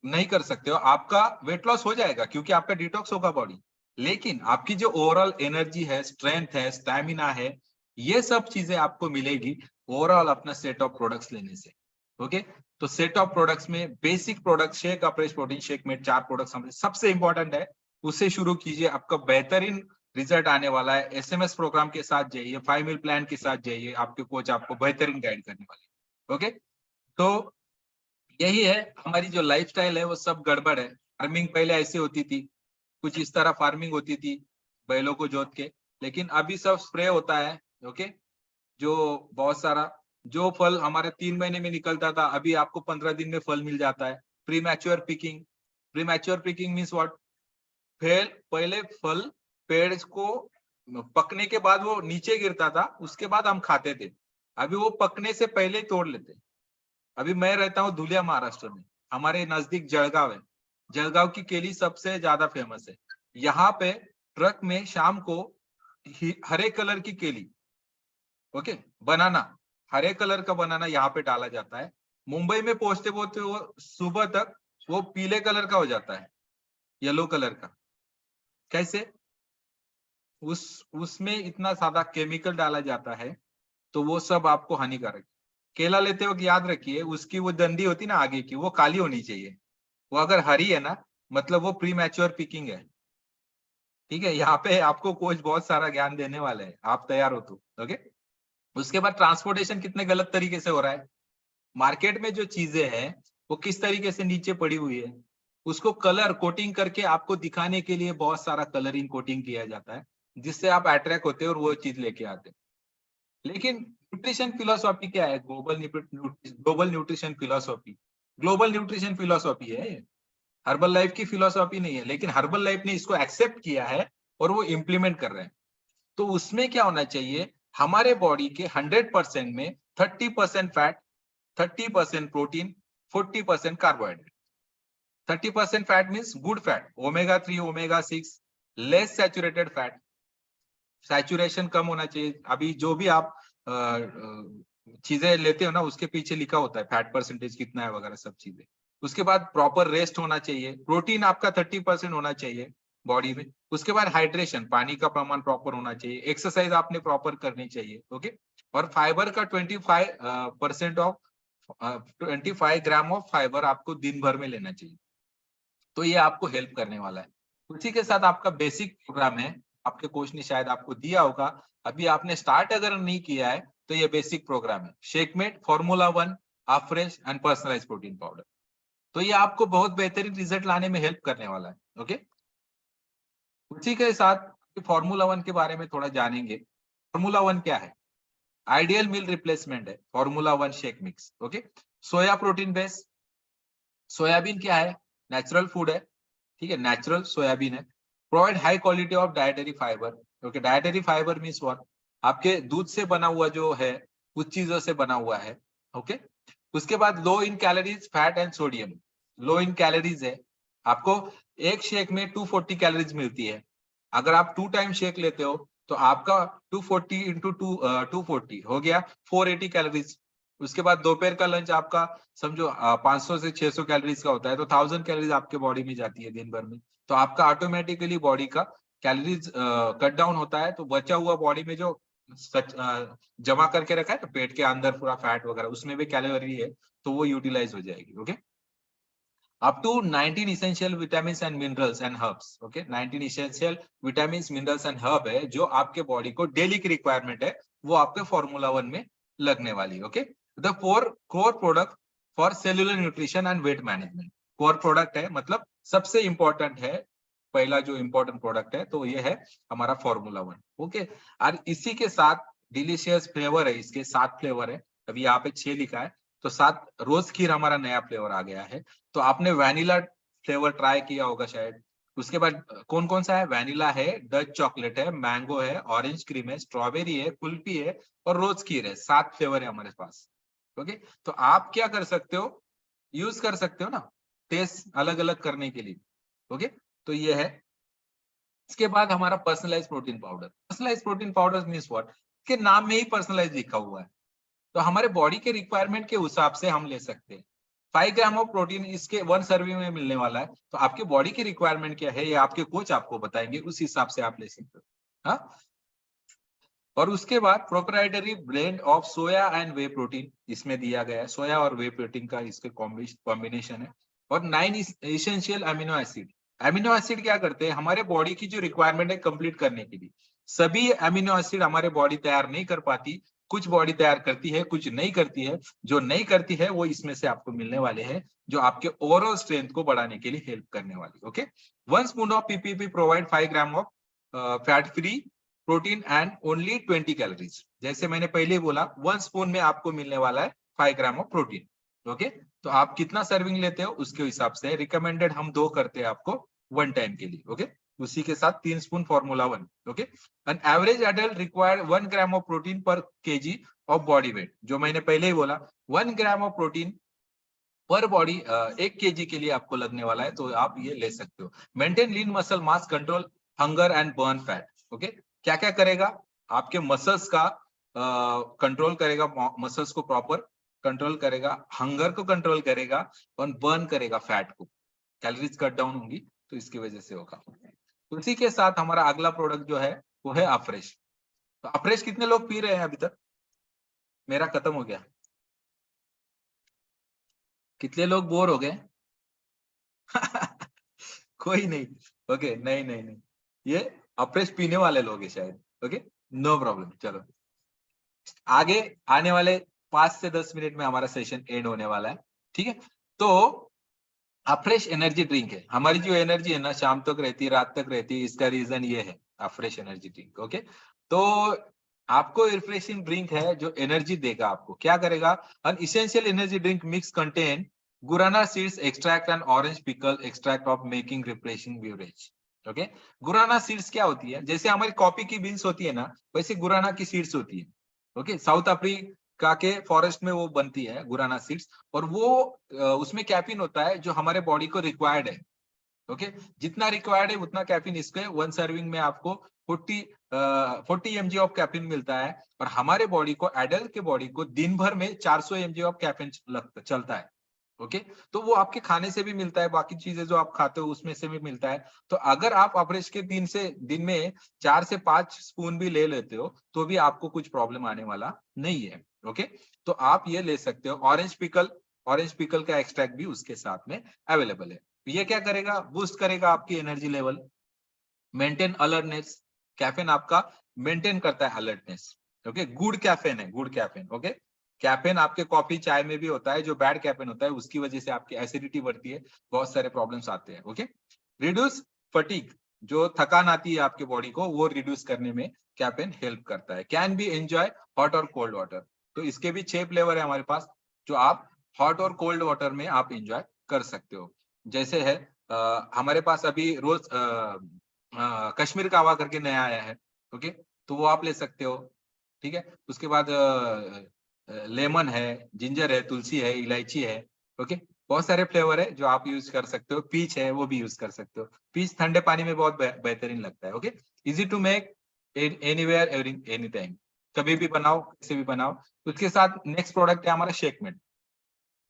नहीं कर सकते हो, आपका वेट लॉस हो जाएगा क्योंकि आपका डिटॉक्स होगा बॉडी, लेकिन आपकी जो ओवरऑल एनर्जी है, स्ट्रेंथ है, स्टैमिना है, ये सब चीजें आपको मिलेगी ओवरऑल अपना सेट ऑफ प्रोडक्ट्स लेने से। ओके, तो सेट ऑफ प्रोडक्ट्स में basic product shake, Afresh protein shake में 4 प्रोडक्ट्स सबसे इंपॉर्टेंट है, उससे शुरू कीजिए, आपका बेहतरीन रिजल्ट आने वाला है। एसएमएस प्रोग्राम के साथ जाइए, 5 मील प्लान के साथ जाइए, आपके कोच आपको बेहतरीन गाइड करने वाले। ओके, तो यही है हमारी जो लाइफस्टाइल है, वो सब गड़बड़ है। फार्मिंग पहले ऐसी होती थी, कुछ इस तरह फार्मिंग होती थी बैलों को जोत के, लेकिन अभी सब स्प्रे होता है। ओके, जो बहुत सारा, जो फल हमारे 3 महीने में निकलता था, अभी आपको 15 दिन में फल मिल जाता है। Pre mature picking, pre mature picking means what? पहले फल पेड़ को पकने के बाद वो नीचे गिरता था, उसके बाद हम खाते थे, अभी वो पकने से पहले ही तोड़ लेते। अभी मैं रहता हूँ धुलिया महाराष्ट्र में, हमारे नजदीक जळगाव है, जळगाव की केली सबसे ज्यादा फेमस है। यहाँ पे ट्रक में शाम को हरे कलर की केली, ओके, बनाना, हरे कलर का बनाना यहाँ पे डाला जाता है। मुंबई में पहुंचते पहुंचते वो सुबह तक वो पीले कलर का हो जाता है, येलो कलर का। कैसे? उसमें इतना ज्यादा केमिकल डाला जाता है, तो वो सब आपको हानिकारक है। केला लेते वक्त याद रखिए, उसकी वो डंडी होती ना आगे की, वो काली होनी चाहिए। वो अगर हरी है ना, मतलब वो प्री मैच्योर पिकिंग है। ठीक है, यहाँ पे आपको कोच बहुत सारा ज्ञान देने वाले हैं, आप तैयार हो तो। ओके, उसके बाद ट्रांसपोर्टेशन कितने गलत तरीके से हो रहा है, मार्केट में जो चीजें हैं वो किस तरीके से नीचे पड़ी हुई है, उसको कलर कोटिंग करके आपको दिखाने के लिए बहुत सारा कलरिंग कोटिंग किया जाता है, जिससे आप अट्रैक्ट होते हैं और वो चीज लेके आते हैं। लेकिन न्यूट्रिशन फिलोसॉफी क्या है? Global nutrition philosophy, global nutrition philosophy है, हर्बल लाइफ की फिलोसॉफी नहीं है। लेकिन हर्बल लाइफ ने इसको एक्सेप्ट किया है और वो इम्प्लीमेंट कर रहे हैं। तो उसमें क्या होना चाहिए, हमारे बॉडी के 100% में 30% fat, 30% protein, 40% carbohydrate. 30% fat means good fat, omega 3, omega 6, less saturated fat, saturation कम होना चाहिए। अभी जो भी आप चीजें लेते हो ना, उसके पीछे लिखा होता है फैट परसेंटेज कितना है वगैरह सब चीजें। उसके बाद प्रॉपर रेस्ट होना चाहिए, प्रोटीन आपका 30% होना चाहिए बॉडी में। उसके बाद हाइड्रेशन, पानी का प्रमाण प्रॉपर होना चाहिए, एक्सरसाइज आपने प्रॉपर करनी चाहिए। ओके, और फाइबर का 25 ग्राम ऑफ फाइबर आपको दिन भर में लेना चाहिए, तो ये आपको हेल्प करने वाला है। उसी के साथ आपका बेसिक प्रोग्राम है, आपके कोच ने शायद आपको दिया होगा, अभी आपने स्टार्ट अगर नहीं किया है तो ये बेसिक प्रोग्राम है, Shakemate, formula 1, Afresh and personalise protein powder. तो ये आपको बहुत बेहतरीन रिजल्ट लाने में हेल्प करने वाला है। ओके, उसी के साथ फॉर्मूला 1 के बारे में थोड़ा जानेंगे। फॉर्मूला 1 क्या है? आइडियल मील रिप्लेसमेंट है formula 1 shake mix. Okay, soya protein base, soybean क्या है? नेचुरल फूड है, ठीक है, नेचुरल सोयाबीन है। Provide high quality of dietary fibre. Okay, dietary fibre means what? आपके दूध से बना हुआ जो है, कुछ चीजों से बना हुआ है। ओके, उसके बाद low in calories, fat and sodium, low in calories है। आपको एक शेक में 240 कैलोरीज मिलती है। अगर आप 2 टाइम शेक लेते हो तो आपका 240 इंटू 240 हो गया 480 कैलोरीज। उसके बाद दोपहर का लंच आपका समझो 500 से 600 कैलोरीज का होता है, तो 1000 कैलोरीज आपके बॉडी में जाती है दिन भर में। तो आपका ऑटोमेटिकली बॉडी का कैलोरीज कट डाउन होता है, तो बचा हुआ बॉडी में जो जमा करके रखा है तो पेट के अंदर पूरा फैट वगैरह उसमें भी कैलोरी है, तो वो यूटिलाइज हो जाएगी। Okay, up to 19 essential vitamins and minerals and herbs. Okay, 19 essential vitamins, minerals and herb है जो आपके बॉडी को डेली की रिक्वायरमेंट है, वो आपके फॉर्मूला 1 में लगने वाली। Okay, the four core product for cellular nutrition and weight management. Core product है मतलब सबसे इंपॉर्टेंट है, पहला जो इंपॉर्टेंट प्रोडक्ट है तो ये है हमारा फॉर्मूला 1। ओके, और इसी के साथ डिलीशियस फ्लेवर है, इसके 7 फ्लेवर है, अभी यहाँ पे 6 लिखा है, तो 7 रोज खीर हमारा नया फ्लेवर आ गया है। तो आपने वैनिला फ्लेवर ट्राई किया होगा शायद। उसके बाद कौन कौन सा है, वैनिला है, डच चॉकलेट है, मैंगो है, ऑरेंज क्रीम है, स्ट्रॉबेरी है, कुल्फी है और रोज खीर है। 7 फ्लेवर है हमारे पास। ओके, तो आप क्या कर सकते हो, यूज कर सकते हो ना टेस्ट अलग अलग करने के लिए। ओके, तो ये है। इसके बाद हमारा personalise protein powder. Personalise protein powder means what, के नाम में ही पर्सनलाइज लिखा हुआ है, तो हमारे बॉडी के रिक्वायरमेंट के हिसाब से हम ले सकते हैं। 5 ग्राम ऑफ प्रोटीन इसके 1 सर्विंग में मिलने वाला है, तो आपके बॉडी की रिक्वायरमेंट क्या है ये आपके कोच आपको बताएंगे, उस हिसाब से आप ले सकते हो। हाँ, और उसके बाद proprietary blend of soya and way protein इसमें दिया गया है, सोया और वे प्रोटीन का इसके कॉम्बिनेशन है। और 9 essential amino acid. Amino acid क्या करते हैं, हमारे बॉडी की जो रिक्वायरमेंट है कंप्लीट करने के लिए। सभी अमीनो एसिड हमारे बॉडी तैयार नहीं कर पाती, कुछ बॉडी तैयार करती है, कुछ नहीं करती है। जो नहीं करती है वो इसमें से आपको मिलने वाले हैं, जो आपके ओवरऑल स्ट्रेंथ को बढ़ाने के लिए हेल्प करने वाली। Okay, 1 spoon of PPP provide 5 gram of fat free protein and only 20 calories. जैसे मैंने पहले ही बोला, 1 स्पून में आपको मिलने वाला है 5 ग्राम ऑफ प्रोटीन। ओके, तो आप कितना सर्विंग लेते हो उसके हिसाब से रिकमेंडेड हम 2 करते हैं आपको 1 टाइम के लिए। ओके, उसी के साथ 3 spoon formula 1। Okay, an average adult required 1 gram of protein पर केजी ऑफ बॉडी वेट। जो मैंने पहले ही बोला, 1 ग्राम ऑफ प्रोटीन पर बॉडी 1 केजी के लिए आपको लगने वाला है, तो आप ये ले सकते हो। Maintain lean muscle mass, control hunger and burn fat. Okay, क्या क्या करेगा, आपके मसल्स का कंट्रोल करेगा, मसल्स को प्रॉपर कंट्रोल करेगा, हंगर को कंट्रोल करेगा और बर्न करेगा फैट को, कैलोरीज कट डाउन होंगी तो इसकी वजह से होगा। उसी के साथ हमारा अगला प्रोडक्ट जो है वो है अफ्रेश। तो अफ्रेश कितने लोग पी रहे हैं अभी तक, मेरा खत्म हो गया। कितने लोग बोर हो गए? कोई नहीं। ओके, नहीं नहीं नहीं, ये अफ्रेश पीने वाले लोग हैं शायद। Okay, no problem. चलो आगे आने वाले 5 से 10 मिनट में हमारा सेशन एंड होने वाला है। ठीक है, तो अफ्रेश एनर्जी ड्रिंक है। हमारी जो एनर्जी है ना शाम तक रहती है, रात तक रहती है, इसका रीजन ये है अफ्रेश एनर्जी ड्रिंक। ओके, तो आपको रिफ्रेशिंग ड्रिंक है जो एनर्जी देगा आपको। क्या करेगा, N essential energy drink mix contain Gurana seeds extract and orange pickle extract of making refreshing beverage. Okay, Gurana seeds क्या होती है, जैसे हमारी कॉफी की बीन्स होती है ना, वैसे गुराना की सीड्स होती है। ओके, साउथ अफ्रीका के फॉरेस्ट में वो बनती है गुराना सीड्स, और वो उसमें कैफीन होता है जो हमारे बॉडी को रिक्वायर्ड है। ओके, जितना रिक्वायर्ड है उतना कैफीन इसके 1 सर्विंग में आपको 40 mg ऑफ कैफीन मिलता है। और हमारे बॉडी को, एडल्ट के बॉडी को दिन भर में 400 mg ऑफ कैफीन चलता है। ओके, तो वो आपके खाने से भी मिलता है, बाकी चीजें जो आप खाते हो उसमें से भी मिलता है। तो अगर आप अवरेज के दिन में 4 से 5 स्पून भी ले लेते हो तो भी आपको कुछ प्रॉब्लम आने वाला नहीं है। ओके, तो आप ये ले सकते हो। ऑरेंज पिकल का एक्सट्रैक्ट भी उसके साथ में अवेलेबल है। ये क्या करेगा, बूस्ट करेगा आपकी energy level, maintain alertness. Caffeine आपका मेंटेन करता है अलर्टनेस। ओके, गुड कैफीन है, गुड कैफीन। ओके, कैफीन आपके कॉफी चाय में भी होता है, जो बैड कैफीन होता है उसकी वजह से आपकी एसिडिटी बढ़ती है, बहुत सारे प्रॉब्लम्स आते हैं। ओके, रिड्यूस फटीग, जो थकान आती है आपके बॉडी को वो रिड्यूस करने में कैफीन हेल्प करता है। कैन बी एंजॉय हॉट और कोल्ड वाटर। तो इसके भी 6 फ्लेवर है हमारे पास, जो आप हॉट और कोल्ड वाटर में आप एंजॉय कर सकते हो। जैसे है हमारे पास अभी रोज कश्मीर कावा करके नया आया है। ओके, तो वो आप ले सकते हो। ठीक है, उसके बाद लेमन है, जिंजर है, तुलसी है, इलायची है। ओके, बहुत सारे फ्लेवर है जो आप यूज कर सकते हो। पीच है, वो भी यूज कर सकते हो। पीच ठंडे पानी में बहुत बेहतरीन लगता है। Okay, easy to make, anywhere any time, कभी भी बनाओ, कैसे भी बनाओ। उसके साथ नेक्स्ट प्रोडक्ट है हमारा शेकमेट।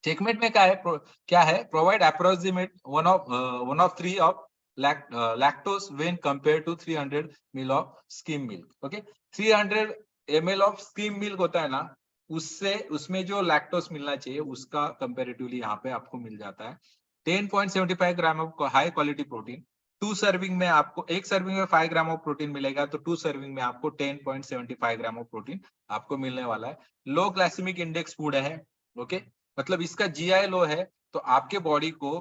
शेकमेट में क्या है, provide approximate one of 3 of lactose when compared to 300 ml of skim milk. Okay, 300 ml of skim milk होता है ना, उससे उसमें जो लैक्टोस मिलना चाहिए उसका कंपैरेटिवली यहाँ पे आपको मिल जाता है 10.75 gram of high quality protein. 2 serving में आपको, एक सर्विंग में 5 ग्राम ऑफ प्रोटीन मिलेगा, तो 2 सर्विंग में आपको 10.75 ग्राम ऑफ प्रोटीन आपको मिलने वाला है। लो ग्लाइसेमिक इंडेक्स फूड है। ओके, मतलब इसका जीआई लो है, तो आपके बॉडी को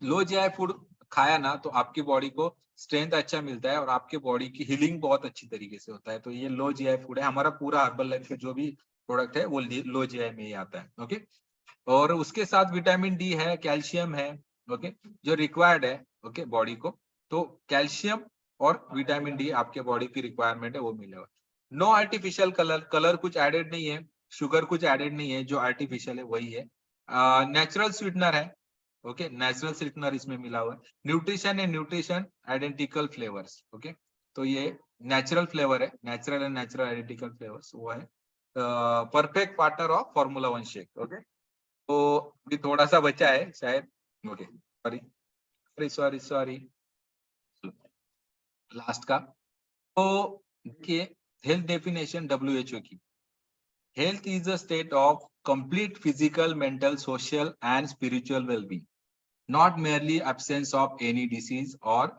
लो जीआई फूड खाया ना तो आपकी बॉडी को स्ट्रेंथ अच्छा मिलता है और आपके बॉडी की हीलिंग बहुत अच्छी तरीके से होता है। तो ये लो जीआई फूड है। हमारा पूरा हर्बल लाइफ का जो भी प्रोडक्ट है वो लो जीआई में ही आता है। ओके, और उसके साथ विटामिन डी है, कैल्शियम है। ओके, जो रिक्वायर्ड है ओके बॉडी को, तो कैल्शियम और विटामिन डी आपके बॉडी की रिक्वायरमेंट है वो मिलेगा। नो आर्टिफिशियल कलर, कलर कुछ एडेड नहीं है, शुगर कुछ एडेड नहीं है, जो आर्टिफिशियल है वही है। नेचुरल स्वीटनर है। ओके, नेचुरल स्वीटनर इसमें मिला हुआ है। Nutrition and nutrition identical flavours. Okay, तो ये नेचुरल फ्लेवर है, natural and natural identical flavours वो है। Perfect partner of formula 1 shake. Okay, तो भी थोड़ा सा बचा है शायद। Okay, sorry sorry sorry, last का। तो देखिए, हेल्थ डेफिनेशन WHO की, health is a state of complete physical, mental, social and spiritual wellbeing, not merely absence of any disease और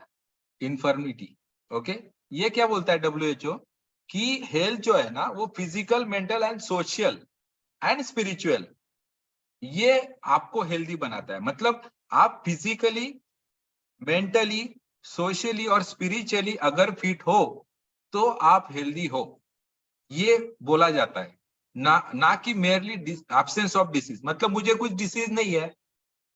इन्फर्मिटी। ओके, ये क्या बोलता है WHO कि हेल्थ जो है ना वो physical, mental and social and spiritual, ये आपको हेल्दी बनाता है। मतलब आप फिजिकली, मेंटली, सोशली और स्पिरिचुअली अगर फिट हो तो आप हेल्दी हो, ये बोला जाता है। ना कि मेयरली एब्सेंस ऑफ डिसीज, मतलब मुझे कुछ डिसीज नहीं है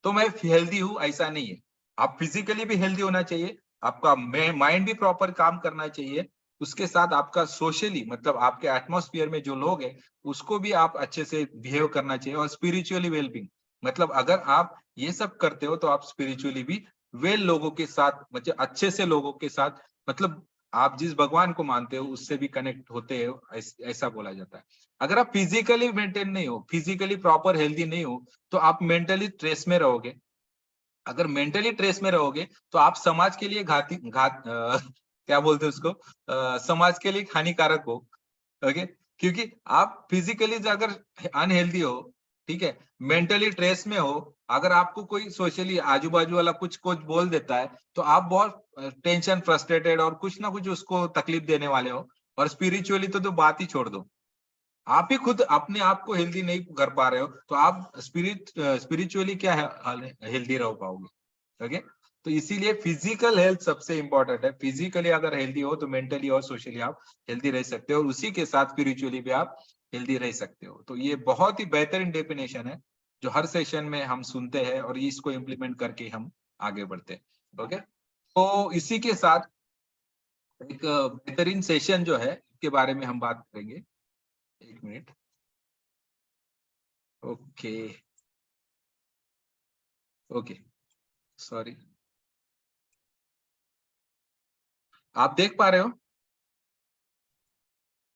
तो मैं हेल्दी हूं, ऐसा नहीं है। आप फिजिकली भी हेल्दी होना चाहिए, आपका माइंड भी प्रॉपर काम करना चाहिए, उसके साथ आपका सोशली, मतलब आपके एटमॉस्फेयर में जो लोग हैं उसको भी आप अच्छे से बिहेव करना चाहिए, और स्पिरिचुअली वेलबींग, मतलब अगर आप ये सब करते हो तो आप स्पिरिचुअली भी वेल लोगों के साथ, मतलब अच्छे से लोगों के साथ, मतलब आप जिस भगवान को मानते हो उससे भी कनेक्ट होते हो, ऐसा बोला जाता है। अगर आप फिजिकली मेंटेन नहीं हो, फिजिकली प्रॉपर हेल्दी नहीं हो, तो आप मेंटली स्ट्रेस में रहोगे। अगर मेंटली स्ट्रेस में रहोगे तो आप समाज के लिए क्या बोलते हैं उसको, समाज के लिए हानिकारक हो। ओके, क्योंकि आप फिजिकली अगर अनहेल्दी हो, ठीक है, मेंटली स्ट्रेस में हो, अगर आपको कोई सोशली आजू बाजू वाला कुछ कुछ बोल देता है तो आप बहुत टेंशन, फ्रस्ट्रेटेड और कुछ ना कुछ उसको तकलीफ देने वाले हो। और स्पिरिचुअली तो बात ही छोड़ दो, आप ही खुद अपने आप को हेल्दी नहीं कर पा रहे हो तो आप स्पिरिचुअली क्या हेल्दी रह पाओगे। ओके, तो इसीलिए फिजिकल हेल्थ सबसे इंपॉर्टेंट है। फिजिकली अगर हेल्दी हो तो मेंटली और सोशली आप हेल्दी रह सकते हो, और उसी के साथ स्पिरिचुअली भी आप हेल्दी रह सकते हो। तो ये बहुत ही बेहतरीन डेफिनेशन है जो हर सेशन में हम सुनते हैं और इसको इम्प्लीमेंट करके हम आगे बढ़ते हैं। ओके, तो इसी के साथ एक बेहतरीन सेशन जो है इसके बारे में हम बात करेंगे। एक मिनट। ओके ओके, सॉरी, आप देख पा रहे हो?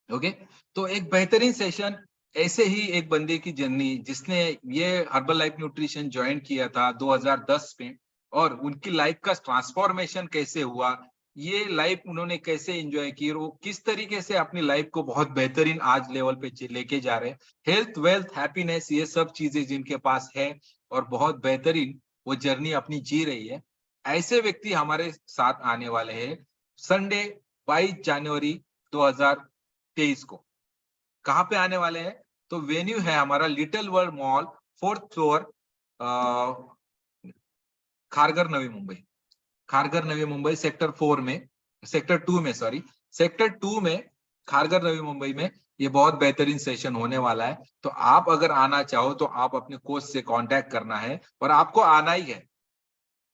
ओके, तो एक बेहतरीन सेशन, ऐसे ही एक बंदे की जर्नी जिसने ये हर्बल लाइफ न्यूट्रिशन ज्वाइन किया था 2010 में, और उनकी लाइफ का ट्रांसफॉर्मेशन कैसे हुआ, ये लाइफ उन्होंने कैसे एंजॉय की, और वो किस तरीके से अपनी लाइफ को बहुत बेहतरीन आज लेवल पे लेके जा रहे हैं। हेल्थ, वेल्थ, हैप्पीनेस, ये सब चीजें जिनके पास है और बहुत बेहतरीन वो जर्नी अपनी जी रही है, ऐसे व्यक्ति हमारे साथ आने वाले हैं संडे 22 जनवरी 2023 को। कहाँ पे आने वाले हैं? तो वेन्यू है हमारा Little World Mall, 4th floor, Kharghar Navi Mumbai. Kharghar Navi Mumbai sector 4 में, सेक्टर 2 में, सॉरी, सेक्टर 2 में, खारघर नवी मुंबई में ये बहुत बेहतरीन सेशन होने वाला है। तो आप अगर आना चाहो तो आप अपने कोच से कांटेक्ट करना है और आपको आना ही है।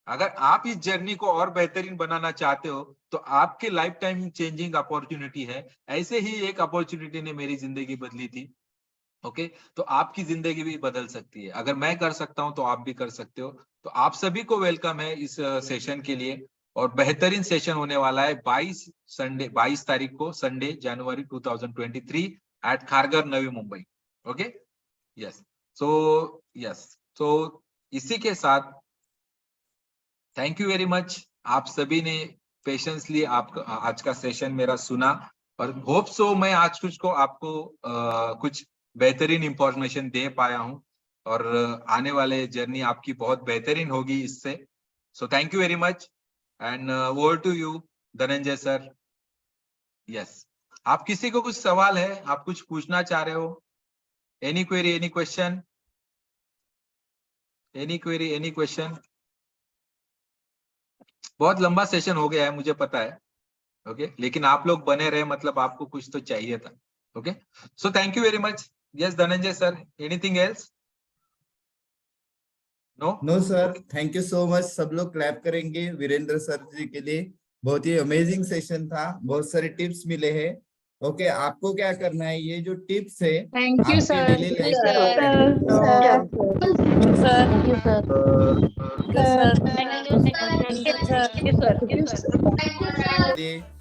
अगर आप इस जर्नी को और बेहतरीन बनाना चाहते हो तो आपके लाइफ टाइम चेंजिंग अपॉर्चुनिटी है। ऐसे ही एक अपॉर्चुनिटी ने मेरी जिंदगी बदली थी। ओके, तो आपकी जिंदगी भी बदल सकती है। अगर मैं कर सकता हूं तो आप भी कर सकते हो। तो आप सभी को वेलकम है इस सेशन के लिए, और बेहतरीन सेशन होने वाला है 22 तारीख को, Sunday January 2023 at Kharghar Navi Mumbai. Okay, yes, so yes, तो इसी के साथ थैंक यू वेरी मच। आप सभी ने पेशेंसली आप आज का सेशन मेरा सुना और होप सो मैं आज को आपको कुछ बेहतरीन इंफॉर्मेशन दे पाया हूं और आने वाले जर्नी आपकी बहुत बेहतरीन होगी इससे। So thank you very much and over to you Dhananjay sir. Yes, आप किसी को कुछ सवाल है, आप कुछ पूछना चाह रहे हो? Any query, any question, any query, any question? बहुत लंबा सेशन हो गया है मुझे पता है, ओके, लेकिन आप लोग बने रहे मतलब आपको कुछ तो चाहिए था। Okay, so thank you very much. Yes Dhananjay sir, anything else? No no sir, thank you so much. सब लोग क्लैप करेंगे वीरेंद्र सर जी के लिए। बहुत ही अमेजिंग सेशन था, बहुत सारे टिप्स मिले हैं। ओके, आपको क्या करना है, ये जो टिप्स है थैंक यू आपके सर। डेली लाइफ में थैंक यू सर।